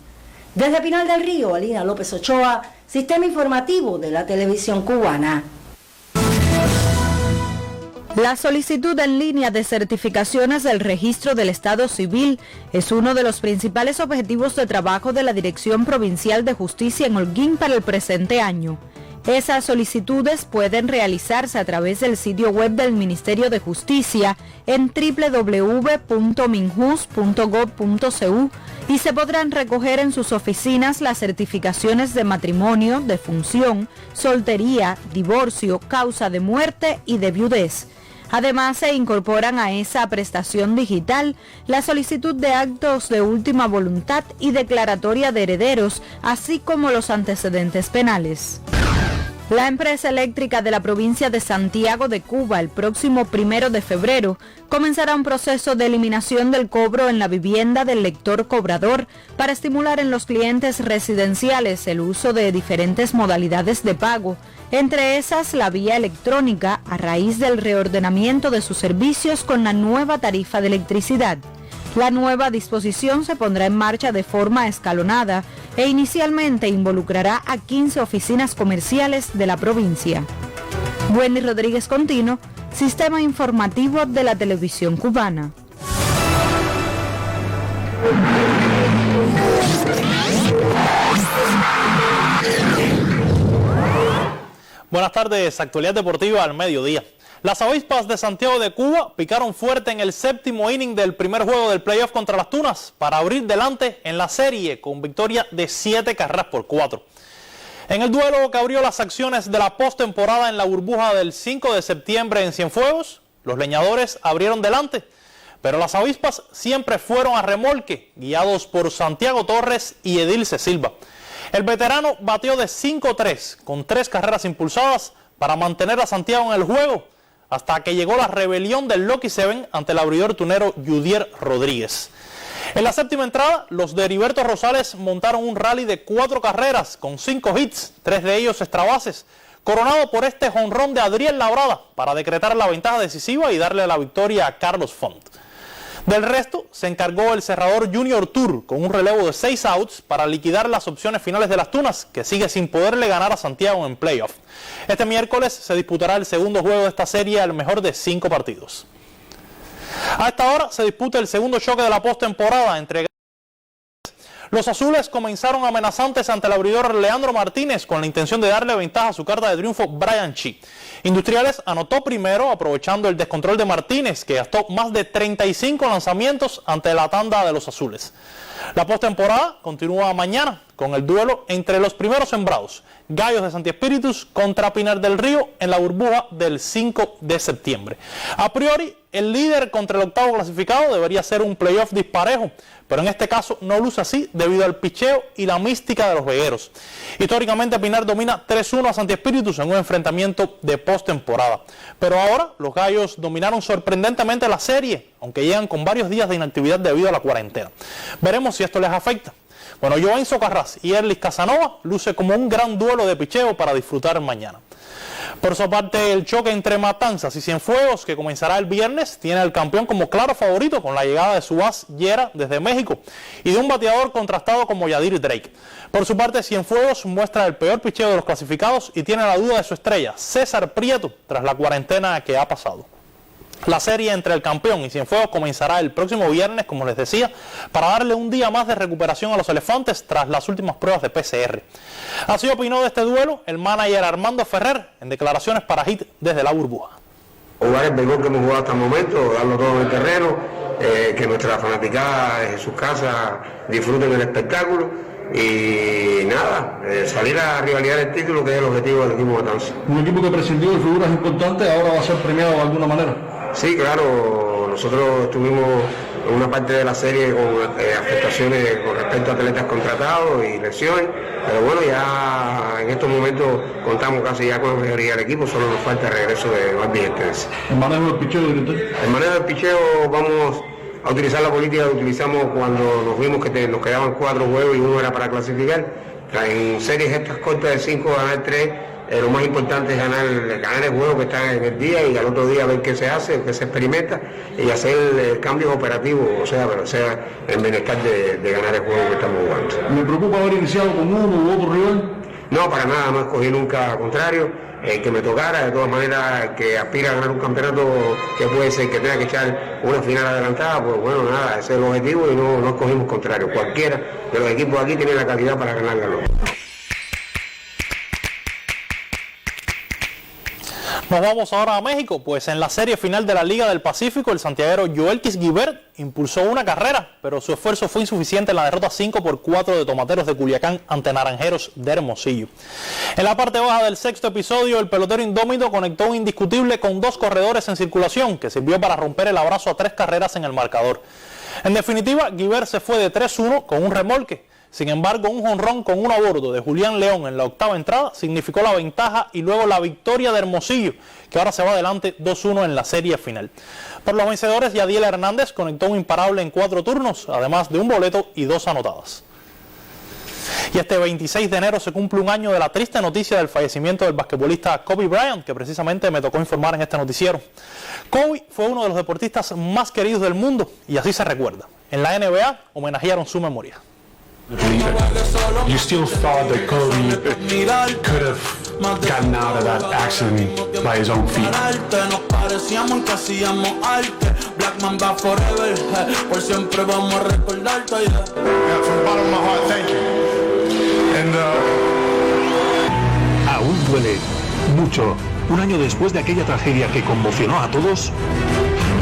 Desde Pinar del Río, Alina López Ochoa, Sistema Informativo de la Televisión Cubana.
La solicitud en línea de certificaciones del Registro del Estado Civil es uno de los principales objetivos de trabajo de la Dirección Provincial de Justicia en Holguín para el presente año. Esas solicitudes pueden realizarse a través del sitio web del Ministerio de Justicia en www.minjus.gov.cu y se podrán recoger en sus oficinas las certificaciones de matrimonio, defunción, soltería, divorcio, causa de muerte y de viudez. Además, se incorporan a esa prestación digital la solicitud de actos de última voluntad y declaratoria de herederos, así como los antecedentes penales. La empresa eléctrica de la provincia de Santiago de Cuba, el próximo 1 de febrero, comenzará un proceso de eliminación del cobro en la vivienda del lector cobrador para estimular en los clientes residenciales el uso de diferentes modalidades de pago, entre esas la vía electrónica, a raíz del reordenamiento de sus servicios con la nueva tarifa de electricidad. La nueva disposición se pondrá en marcha de forma escalonada e inicialmente involucrará a 15 oficinas comerciales de la provincia. Wendy Rodríguez Contino, Sistema Informativo de la Televisión Cubana.
Buenas tardes, actualidad deportiva al mediodía. Las avispas de Santiago de Cuba picaron fuerte en el séptimo inning del primer juego del playoff contra las Tunas para abrir delante en la serie con victoria de 7-4. En el duelo que abrió las acciones de la postemporada en la burbuja del 5 de septiembre en Cienfuegos, los leñadores abrieron delante, pero las avispas siempre fueron a remolque, guiados por Santiago Torres y Edilce Silva. El veterano batió de 5-3 con 3 carreras impulsadas para mantener a Santiago en el juego, hasta que llegó la rebelión del Lucky Seven ante el abridor tunero Yudier Rodríguez. En la séptima entrada, los de Heriberto Rosales montaron un rally de 4 carreras con 5 hits, 3 de ellos extra bases, coronado por este jonrón de Adriel Labrada para decretar la ventaja decisiva y darle la victoria a Carlos Font. Del resto, se encargó el cerrador Junior Tour con un relevo de 6 outs para liquidar las opciones finales de las Tunas, que sigue sin poderle ganar a Santiago en playoff. Este miércoles se disputará el segundo juego de esta serie al mejor de 5 partidos. A esta hora se disputa el segundo choque de la postemporada entre... Los azules comenzaron amenazantes ante el abridor Leandro Martínez con la intención de darle ventaja a su carta de triunfo Brian Chi. Industriales anotó primero aprovechando el descontrol de Martínez, que gastó más de 35 lanzamientos ante la tanda de los azules. La postemporada continúa mañana con el duelo entre los primeros sembrados, Gallos de Santi Espíritus contra Pinar del Río en la burbuja del 5 de septiembre. A priori, el líder contra el octavo clasificado debería ser un playoff disparejo, pero en este caso no luce así debido al picheo y la mística de los vegueros. Históricamente Pinar domina 3-1 a Santi Espíritus en un enfrentamiento de postemporada, pero ahora los Gallos dominaron sorprendentemente la serie, aunque llegan con varios días de inactividad debido a la cuarentena. Veremos si esto les afecta. Bueno, Joan Socarrás y Erlis Casanova luce como un gran duelo de picheo para disfrutar mañana. Por su parte, el choque entre Matanzas y Cienfuegos, que comenzará el viernes, tiene al campeón como claro favorito con la llegada de su as Yera desde México y de un bateador contrastado como Yadir Drake. Por su parte, Cienfuegos muestra el peor picheo de los clasificados y tiene la duda de su estrella, César Prieto, tras la cuarentena que ha pasado. La serie entre el campeón y Cienfuegos comenzará el próximo viernes, como les decía, para darle un día más de recuperación a los elefantes tras las últimas pruebas de PCR. Así opinó de este duelo el manager Armando Ferrer en declaraciones para HIT desde la burbuja.
Jugar el béisbol que hemos jugado hasta el momento, darlo todo en el terreno, que nuestra fanaticada en sus casas disfruten el espectáculo y nada, salir a rivalidad del título, que es el objetivo del equipo Matanzas.
Un equipo que prescindió de figuras importantes, ahora va a ser premiado de alguna manera.
Sí, claro, nosotros estuvimos en una parte de la serie con afectaciones con respecto a atletas contratados y lesiones, pero bueno, ya en estos momentos contamos casi ya con la mayoría del equipo, solo nos falta el regreso de Barbie Estrés.
¿El manejo del picheo, director?
El manejo del picheo vamos a utilizar la política que utilizamos cuando nos vimos que nos quedaban 4 juegos y 1 era para clasificar. En series estas cortas de 5 ganar 3. Lo más importante es ganar el juego que está en el día y al otro día ver qué se hace, qué se experimenta y hacer cambios operativos, o sea en bienestar de ganar el juego que estamos jugando.
¿Me preocupa haber iniciado con uno u otro rival?
No, para nada, no escogí nunca, al contrario, que me tocara, de todas maneras, que aspira a ganar un campeonato que puede ser que tenga que echar una final adelantada, pues bueno, nada, ese es el objetivo y no escogimos contrario. Cualquiera de los equipos aquí tiene la calidad para ganar la lucha.
Nos vamos ahora a México, pues en la serie final de la Liga del Pacífico, el santiaguero Yoelquis Guibert impulsó una carrera, pero su esfuerzo fue insuficiente en la derrota 5-4 de Tomateros de Culiacán ante Naranjeros de Hermosillo. En la parte baja del sexto episodio, el pelotero indómito conectó un indiscutible con 2 corredores en circulación, que sirvió para romper el abrazo a 3 carreras en el marcador. En definitiva, Guibert se fue de 3-1 con un remolque. Sin embargo, un jonrón con 1 a bordo de Julián León en la octava entrada significó la ventaja y luego la victoria de Hermosillo, que ahora se va adelante 2-1 en la serie final. Por los vencedores, Yadiel Hernández conectó un imparable en 4 turnos, además de un boleto y 2 anotadas. Y este 26 de enero se cumple un año de la triste noticia del fallecimiento del basquetbolista Kobe Bryant, que precisamente me tocó informar en este noticiero. Kobe fue uno de los deportistas más queridos del mundo y así se recuerda. En la NBA homenajearon su memoria.
You still thought that Kobe could have gotten out of that accident by his own feet. Yeah, from the bottom of my heart, thank you. And
aún duele mucho. Un año después de aquella tragedia que conmocionó a todos,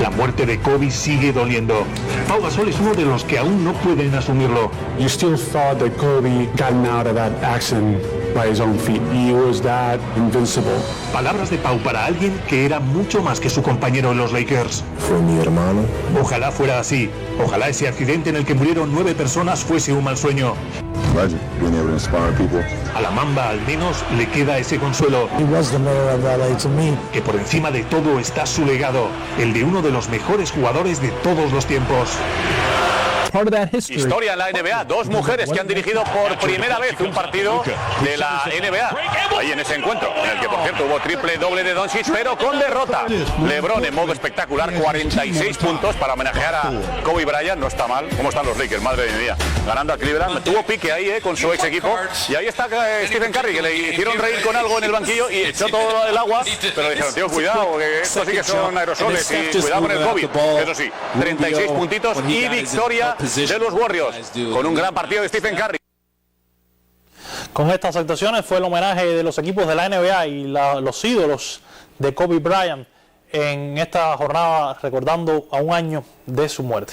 la muerte de Kobe sigue doliendo. Pau Gasol es uno de los que aún no pueden asumirlo.
you still thought that Kobe gotten out of that accident by his own feet. He was that invincible.
Palabras de Pau para alguien que era mucho más que su compañero en los Lakers.
Fue mi hermano.
Ojalá fuera así. Ojalá ese accidente en el que murieron 9 personas fuese un mal sueño.
Imagine being able to inspire people.
A la Mamba al menos le queda ese consuelo.
He was the mayor of LA to me.
Que por encima de todo está su legado, el de uno de los mejores jugadores de todos los tiempos.
Historia en la NBA, 2 mujeres que han dirigido por primera vez un partido de la NBA. Ahí en ese encuentro, en el que por cierto hubo triple doble de Doncic, pero con derrota. LeBron en modo espectacular, 46 puntos para homenajear a Kobe Bryant. No está mal. ¿Cómo están los Lakers? Madre mía. Ganando a Cleveland. Tuvo pique ahí con su ex equipo. Y ahí está Stephen Curry, que le hicieron reír con algo en el banquillo y echó todo el agua. Pero dijeron, tío, cuidado, que esto sí que son aerosoles y cuidado con el COVID. Eso sí, 36 puntitos y victoria de los Warriors, con un gran partido de Stephen Curry.
Con estas actuaciones fue el homenaje de los equipos de la NBA y los ídolos de Kobe Bryant en esta jornada recordando a un año de su muerte.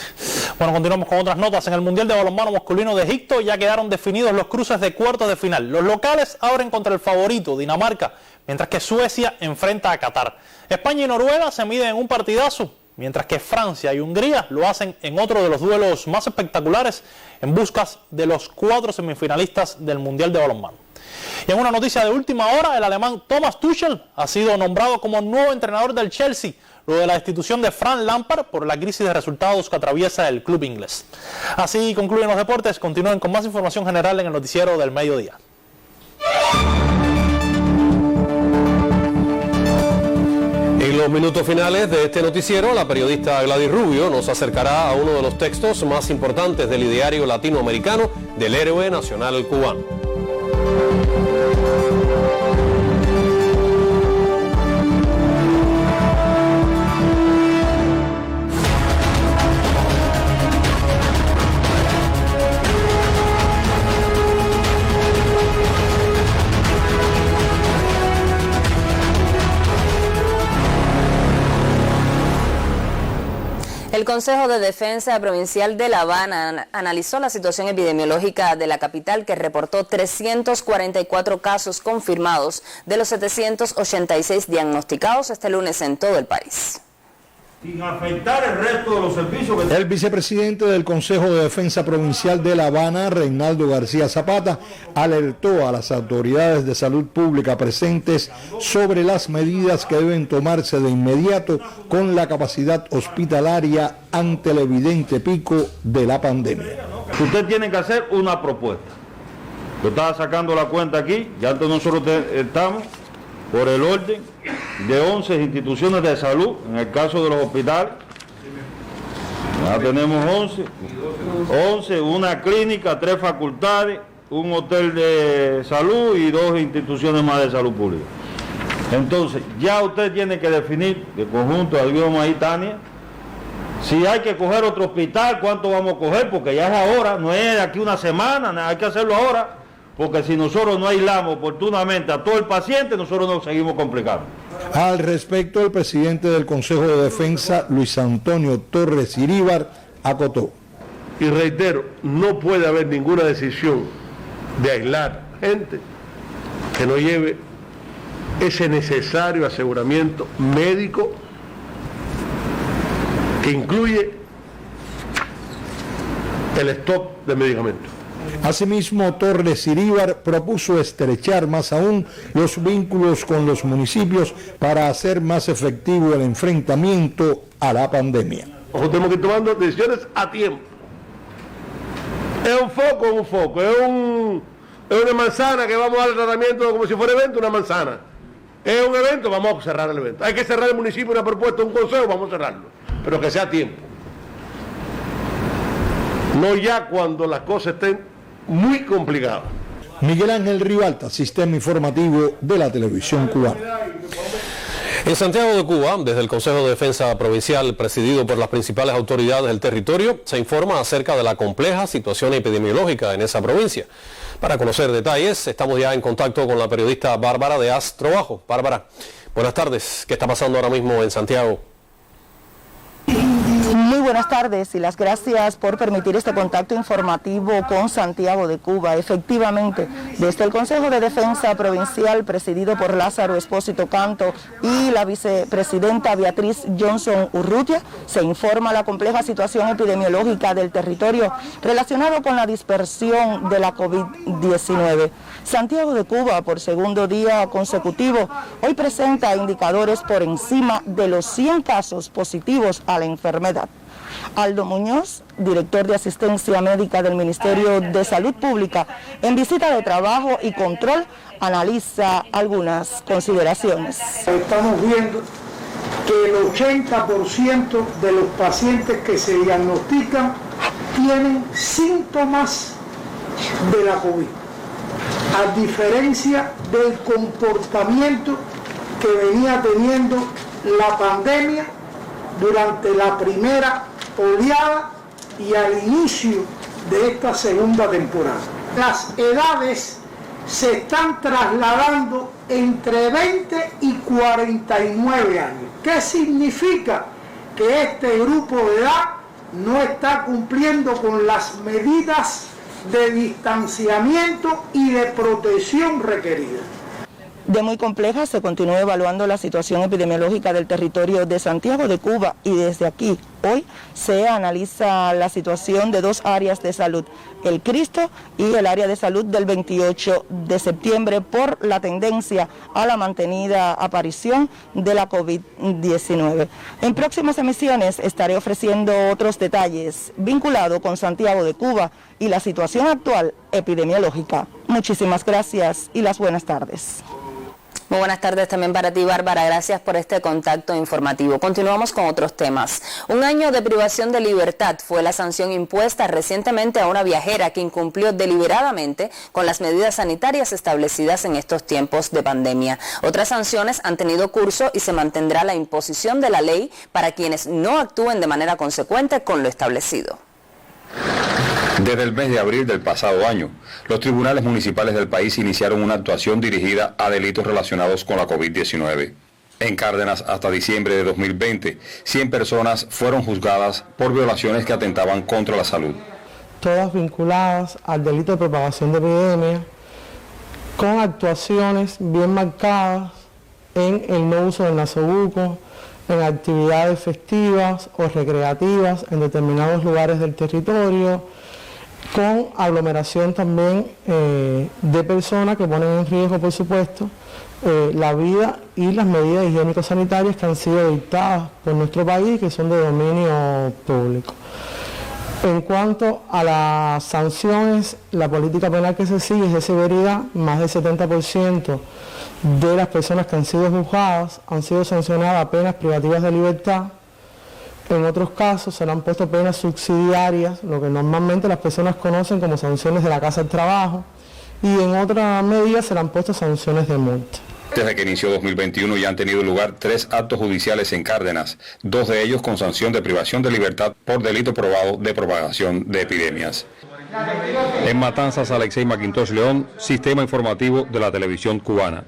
Bueno, continuamos con otras notas. En el Mundial de Balonmano Masculino de Egipto ya quedaron definidos los cruces de cuartos de final. Los locales abren contra el favorito, Dinamarca, mientras que Suecia enfrenta a Qatar. España y Noruega se miden en un partidazo, mientras que Francia y Hungría lo hacen en otro de los duelos más espectaculares en busca de los 4 semifinalistas del Mundial de Balonmano. Y en una noticia de última hora, el alemán Thomas Tuchel ha sido nombrado como nuevo entrenador del Chelsea, luego de la destitución de Frank Lampard por la crisis de resultados que atraviesa el club inglés. Así concluyen los deportes. Continúen con más información general en el noticiero del mediodía.
En los minutos finales de este noticiero, la periodista Gladys Rubio nos acercará a uno de los textos más importantes del ideario latinoamericano del héroe nacional cubano.
El Consejo de Defensa Provincial de La Habana analizó la situación epidemiológica de la capital, que reportó 344 casos confirmados de los 786 diagnosticados este lunes en todo el país.
Sin afectar el resto de los servicios. El vicepresidente del Consejo de Defensa Provincial de La Habana, Reinaldo García Zapata, alertó a las autoridades de salud pública presentes sobre las medidas que deben tomarse de inmediato con la capacidad hospitalaria ante el evidente pico de la pandemia.
Usted tiene que hacer una propuesta. Yo estaba sacando la cuenta aquí, ya nosotros estamos por el orden de 11 instituciones de salud, en el caso de los hospitales, ya tenemos 11, una clínica, 3 facultades, un hotel de salud y 2 instituciones más de salud pública. Entonces, ya usted tiene que definir, de conjunto, Albioma y Tania, si hay que coger otro hospital, cuánto vamos a coger, porque ya es ahora, no es de aquí una semana, hay que hacerlo ahora. Porque si nosotros no aislamos oportunamente a todo el paciente, nosotros nos seguimos complicando.
Al respecto, el presidente del Consejo de Defensa, Luis Antonio Torres Iríbar, acotó.
Y reitero, no puede haber ninguna decisión de aislar gente que no lleve ese necesario aseguramiento médico que incluye el stock de medicamentos.
Asimismo, Torres Iríbar propuso estrechar más aún los vínculos con los municipios para hacer más efectivo el enfrentamiento a la pandemia.
Tenemos que ir tomando decisiones a tiempo. Es un foco, es una manzana que vamos a dar tratamiento como si fuera evento, una manzana. Es un evento, vamos a cerrar el evento. Hay que cerrar el municipio, una propuesta, un consejo, vamos a cerrarlo. Pero que sea a tiempo. No ya cuando las cosas estén muy complicadas.
Miguel Ángel Ribalta, Sistema Informativo de la Televisión Cubana.
En Santiago de Cuba, desde el Consejo de Defensa Provincial, presidido por las principales autoridades del territorio, se informa acerca de la compleja situación epidemiológica en esa provincia. Para conocer detalles, estamos ya en contacto con la periodista Bárbara de Az Trabajo. Bárbara, buenas tardes. ¿Qué está pasando ahora mismo en Santiago?
Muy buenas tardes y las gracias por permitir este contacto informativo con Santiago de Cuba. Efectivamente, desde el Consejo de Defensa Provincial, presidido por Lázaro Espósito Canto y la vicepresidenta Beatriz Johnson Urrutia, se informa la compleja situación epidemiológica del territorio relacionado con la dispersión de la COVID-19. Santiago de Cuba, por segundo día consecutivo, hoy presenta indicadores por encima de los 100 casos positivos a la enfermedad. Aldo Muñoz, director de Asistencia Médica del Ministerio de Salud Pública, en visita de trabajo y control, analiza algunas consideraciones.
Estamos viendo que el 80% de los pacientes que se diagnostican tienen síntomas de la COVID, a diferencia del comportamiento que venía teniendo la pandemia durante la primera oleada y al inicio de esta segunda temporada. Las edades se están trasladando entre 20 y 49 años. ¿Qué significa? Que este grupo de edad no está cumpliendo con las medidas de distanciamiento y de protección requeridas.
De muy compleja se continúa evaluando la situación epidemiológica del territorio de Santiago de Cuba y desde aquí, hoy, se analiza la situación de dos áreas de salud, el Cristo y el área de salud del 28 de septiembre por la tendencia a la mantenida aparición de la COVID-19. En próximas emisiones estaré ofreciendo otros detalles vinculados con Santiago de Cuba y la situación actual epidemiológica. Muchísimas gracias y las buenas tardes.
Muy buenas tardes también para ti, Bárbara. Gracias por este contacto informativo. Continuamos con otros temas. 1 año de privación de libertad fue la sanción impuesta recientemente a una viajera que incumplió deliberadamente con las medidas sanitarias establecidas en estos tiempos de pandemia. Otras sanciones han tenido curso y se mantendrá la imposición de la ley para quienes no actúen de manera consecuente con lo establecido.
Desde el mes de abril del pasado año, los tribunales municipales del país iniciaron una actuación dirigida a delitos relacionados con la COVID-19. En Cárdenas, hasta diciembre de 2020, 100 personas fueron juzgadas por violaciones que atentaban contra la salud.
Todas vinculadas al delito de propagación de epidemia, con actuaciones bien marcadas en el no uso del nasobuco, en actividades festivas o recreativas en determinados lugares del territorio, con aglomeración también de personas que ponen en riesgo, por supuesto, la vida y las medidas higiénico-sanitarias que han sido dictadas por nuestro país y que son de dominio público. En cuanto a las sanciones, la política penal que se sigue es de severidad. Más del 70% de las personas que han sido juzgadas han sido sancionadas a penas privativas de libertad. En otros casos se le han puesto penas subsidiarias, lo que normalmente las personas conocen como sanciones de la casa al trabajo, y en otra medida se le han puesto sanciones de multa.
Desde que inició 2021 ya han tenido lugar 3 actos judiciales en Cárdenas, 2 de ellos con sanción de privación de libertad por delito probado de propagación de epidemias. En Matanzas, Alexei Maquintosh León, Sistema Informativo de la Televisión Cubana.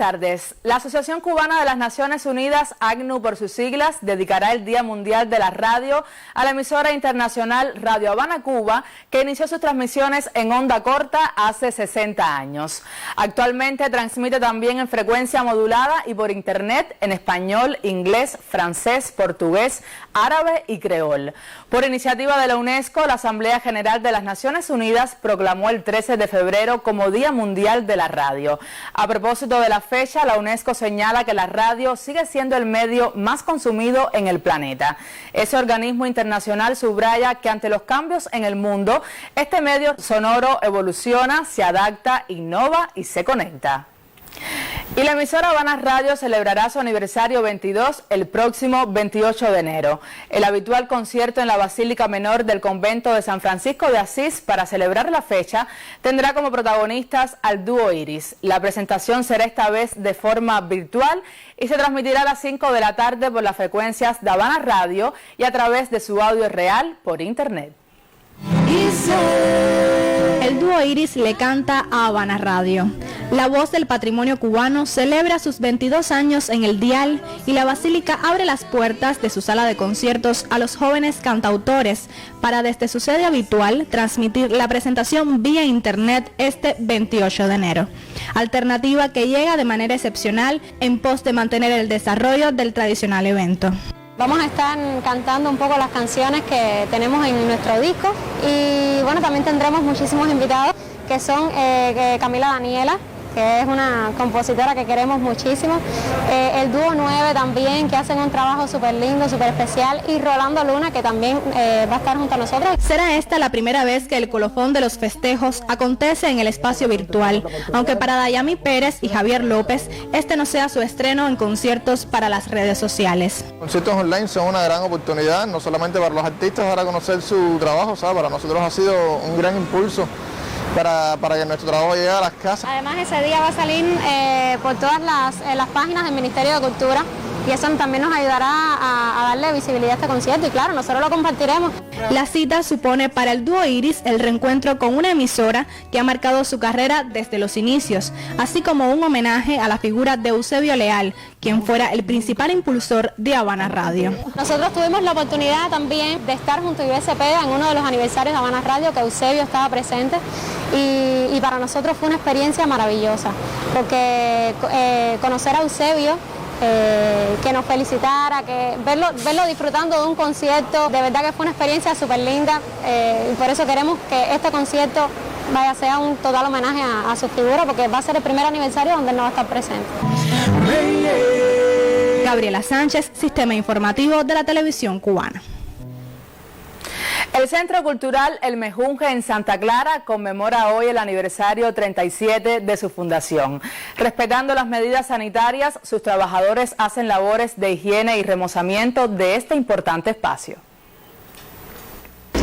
tardes. La Asociación Cubana de las Naciones Unidas, ACNU por sus siglas, dedicará el Día Mundial de la Radio a la emisora internacional Radio Habana Cuba, que inició sus transmisiones en onda corta hace 60 años. Actualmente transmite también en frecuencia modulada y por internet en español, inglés, francés, portugués, árabe y creol. Por iniciativa de la UNESCO, la Asamblea General de las Naciones Unidas proclamó el 13 de febrero como Día Mundial de la Radio. A propósito de la fecha, la UNESCO señala que la radio sigue siendo el medio más consumido en el planeta. Ese organismo internacional subraya que ante los cambios en el mundo, este medio sonoro evoluciona, se adapta, innova y se conecta. Y la emisora Habana Radio celebrará su aniversario 22 el próximo 28 de enero. El habitual concierto en la Basílica Menor del Convento de San Francisco de Asís para celebrar la fecha tendrá como protagonistas al dúo Iris. La presentación será esta vez de forma virtual y se transmitirá a las 5 de la tarde por las frecuencias de Habana Radio y a través de su audio real por internet.
El dúo Iris le canta a Habana Radio. La voz del patrimonio cubano celebra sus 22 años en el dial y la Basílica abre las puertas de su sala de conciertos a los jóvenes cantautores para desde su sede habitual transmitir la presentación vía internet este 28 de enero. Alternativa que llega de manera excepcional en pos de mantener el desarrollo del tradicional evento.
Vamos a estar cantando un poco las canciones que tenemos en nuestro disco y bueno, también tendremos muchísimos invitados que son Camila Daniela, que es una compositora que queremos muchísimo, el dúo 9 también, que hacen un trabajo súper lindo, súper especial, y Rolando Luna, que también va a estar junto a nosotros.
Será esta la primera vez que el colofón de los festejos acontece en el espacio virtual, aunque para Dayami Pérez y Javier López, este no sea su estreno en conciertos para las redes sociales.
Conciertos online son una gran oportunidad, no solamente para los artistas, para conocer su trabajo, ¿sabes? Para nosotros ha sido un gran impulso para que nuestro trabajo llegue a las casas.
Además, ese día va a salir por todas las páginas del Ministerio de Cultura y eso también nos ayudará a darle visibilidad a este concierto y claro, nosotros lo compartiremos.
La cita supone para el dúo Iris el reencuentro con una emisora que ha marcado su carrera desde los inicios, así como un homenaje a la figura de Eusebio Leal, quien fuera el principal impulsor de Habana Radio.
Nosotros tuvimos la oportunidad también de estar junto a IBSP en uno de los aniversarios de Habana Radio, que Eusebio estaba presente, y para nosotros fue una experiencia maravillosa, porque conocer a Eusebio, que nos felicitara, que verlo disfrutando de un concierto, de verdad que fue una experiencia súper linda, y por eso queremos que este concierto sea un total homenaje a su figura, porque va a ser el primer aniversario donde él no va a estar presente.
Gabriela Sánchez, Sistema Informativo de la Televisión Cubana.
El Centro Cultural El Mejunje en Santa Clara conmemora hoy el aniversario 37 de su fundación. Respetando las medidas sanitarias, sus trabajadores hacen labores de higiene y remozamiento de este importante espacio.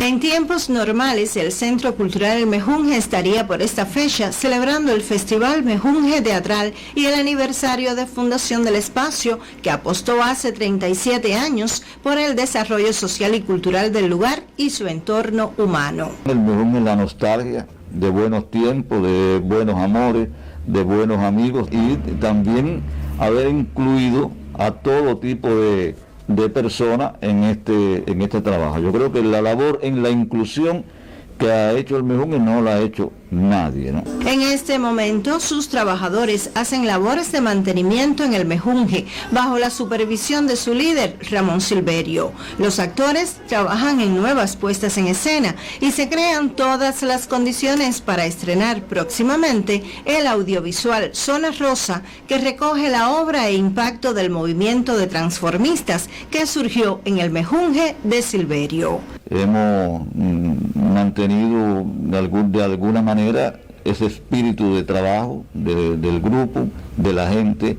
En tiempos normales, el Centro Cultural El Mejunje estaría por esta fecha celebrando el Festival Mejunje Teatral y el aniversario de fundación del espacio, que apostó hace 37 años por el desarrollo social y cultural del lugar y su entorno humano.
El Mejunje es la nostalgia de buenos tiempos, de buenos amores, de buenos amigos y también haber incluido a todo tipo de personas en este trabajo. Yo creo que la labor en la inclusión que ha hecho el Mejunje no la ha hecho nadie, ¿no?
En este momento, sus trabajadores hacen labores de mantenimiento en el Mejunje, bajo la supervisión de su líder, Ramón Silverio. Los actores trabajan en nuevas puestas en escena y se crean todas las condiciones para estrenar próximamente el audiovisual Zona Rosa, que recoge la obra e impacto del movimiento de transformistas que surgió en el Mejunje de Silverio.
Hemos mantenido de alguna manera ese espíritu de trabajo del grupo, de la gente.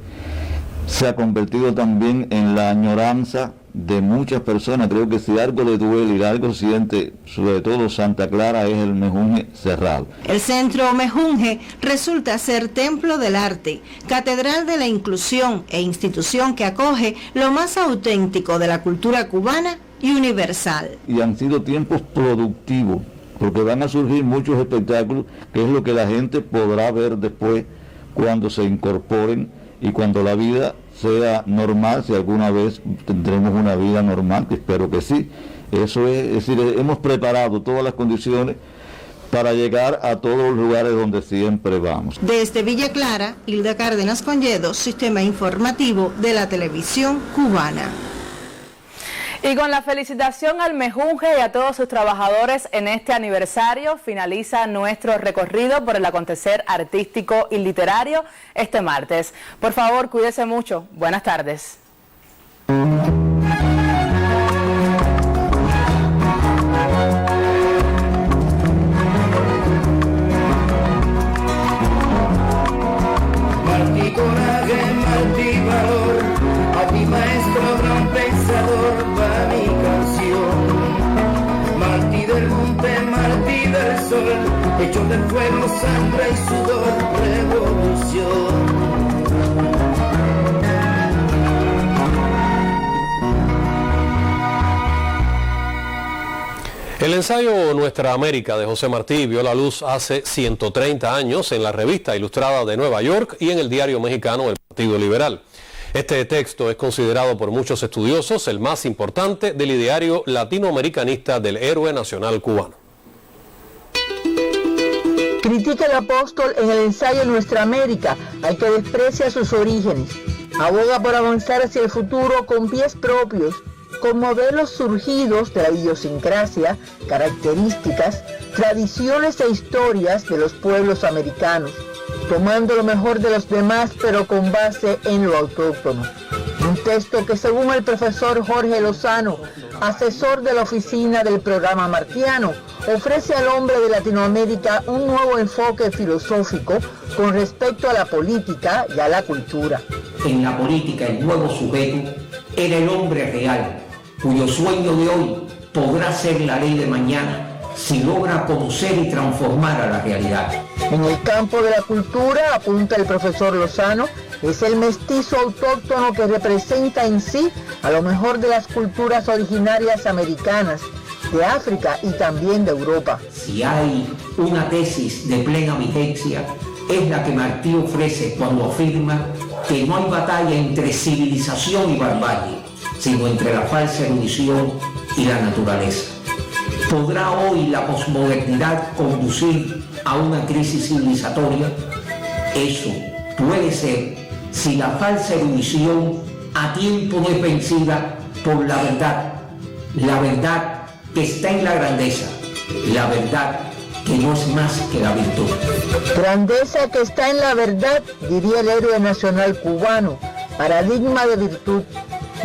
Se ha convertido también en la añoranza de muchas personas. Creo que si algo le duele y algo siente, sobre todo Santa Clara, es el Mejunje cerrado.
El Centro Mejunje resulta ser templo del arte, catedral de la inclusión e institución que acoge lo más auténtico de la cultura cubana y universal.
Y han sido tiempos productivos, porque van a surgir muchos espectáculos, que es lo que la gente podrá ver después cuando se incorporen y cuando la vida sea normal, si alguna vez tendremos una vida normal, que espero que sí, eso es decir, hemos preparado todas las condiciones para llegar a todos los lugares donde siempre vamos.
Desde Villa Clara, Hilda Cárdenas Conyedo, Sistema Informativo de la Televisión Cubana.
Y con la felicitación al Mejunje y a todos sus trabajadores en este aniversario, finaliza nuestro recorrido por el acontecer artístico y literario este martes. Por favor, cuídese mucho. Buenas tardes.
Martí coraje, Martí valor, a ti maestro gran pensador va mi canción. Martí del monte, Martí del sol, hecho de fuego, sangre y sudor, revolución.
El ensayo Nuestra América de José Martí vio la luz hace 130 años en la Revista Ilustrada de Nueva York y en el diario mexicano El Partido Liberal. Este texto es considerado por muchos estudiosos el más importante del ideario latinoamericanista del héroe nacional cubano.
Critica al apóstol en el ensayo Nuestra América, al que desprecia sus orígenes. Aboga por avanzar hacia el futuro con pies propios, con modelos surgidos de la idiosincrasia, características, tradiciones e historias de los pueblos americanos, tomando lo mejor de los demás pero con base en lo autóctono. Un texto que, según el profesor Jorge Lozano, asesor de la oficina del programa martiano, ofrece al hombre de Latinoamérica un nuevo enfoque filosófico con respecto a la política y a la cultura.
En la política el nuevo sujeto era el hombre real, cuyo sueño de hoy podrá ser la ley de mañana si logra conocer y transformar a la realidad.
En el campo de la cultura, apunta el profesor Lozano, es el mestizo autóctono que representa en sí a lo mejor de las culturas originarias americanas, de África y también de Europa.
Si hay una tesis de plena vigencia, es la que Martí ofrece cuando afirma que no hay batalla entre civilización y barbarie, sino entre la falsa erudición y la naturaleza. ¿Podrá hoy la posmodernidad conducir a una crisis civilizatoria? Eso puede ser si la falsa erudición a tiempo no es vencida por la verdad que está en la grandeza, la verdad que no es más que la virtud.
Grandeza que está en la verdad, diría el héroe nacional cubano, paradigma de virtud.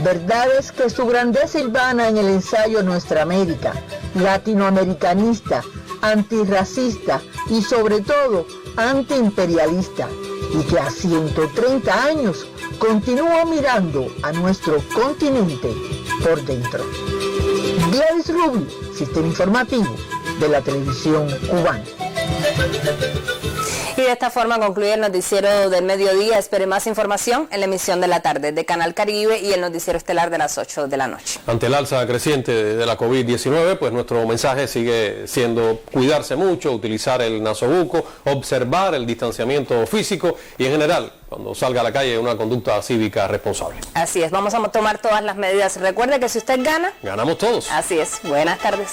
Verdades que su grandeza ilvana en el ensayo Nuestra América, latinoamericanista, antirracista y sobre todo antiimperialista, y que a 130 años continúa mirando a nuestro continente por dentro. Gladys Rubio, Sistema Informativo de la Televisión Cubana.
Y de esta forma concluye el noticiero del mediodía. Espere más información en la emisión de la tarde de Canal Caribe y el noticiero estelar de las 8 de la noche.
Ante el alza creciente de la COVID-19, pues nuestro mensaje sigue siendo cuidarse mucho, utilizar el nasobuco, observar el distanciamiento físico y en general, cuando salga a la calle, una conducta cívica responsable.
Así es, vamos a tomar todas las medidas. Recuerde que si usted gana,
ganamos todos.
Así es, buenas tardes.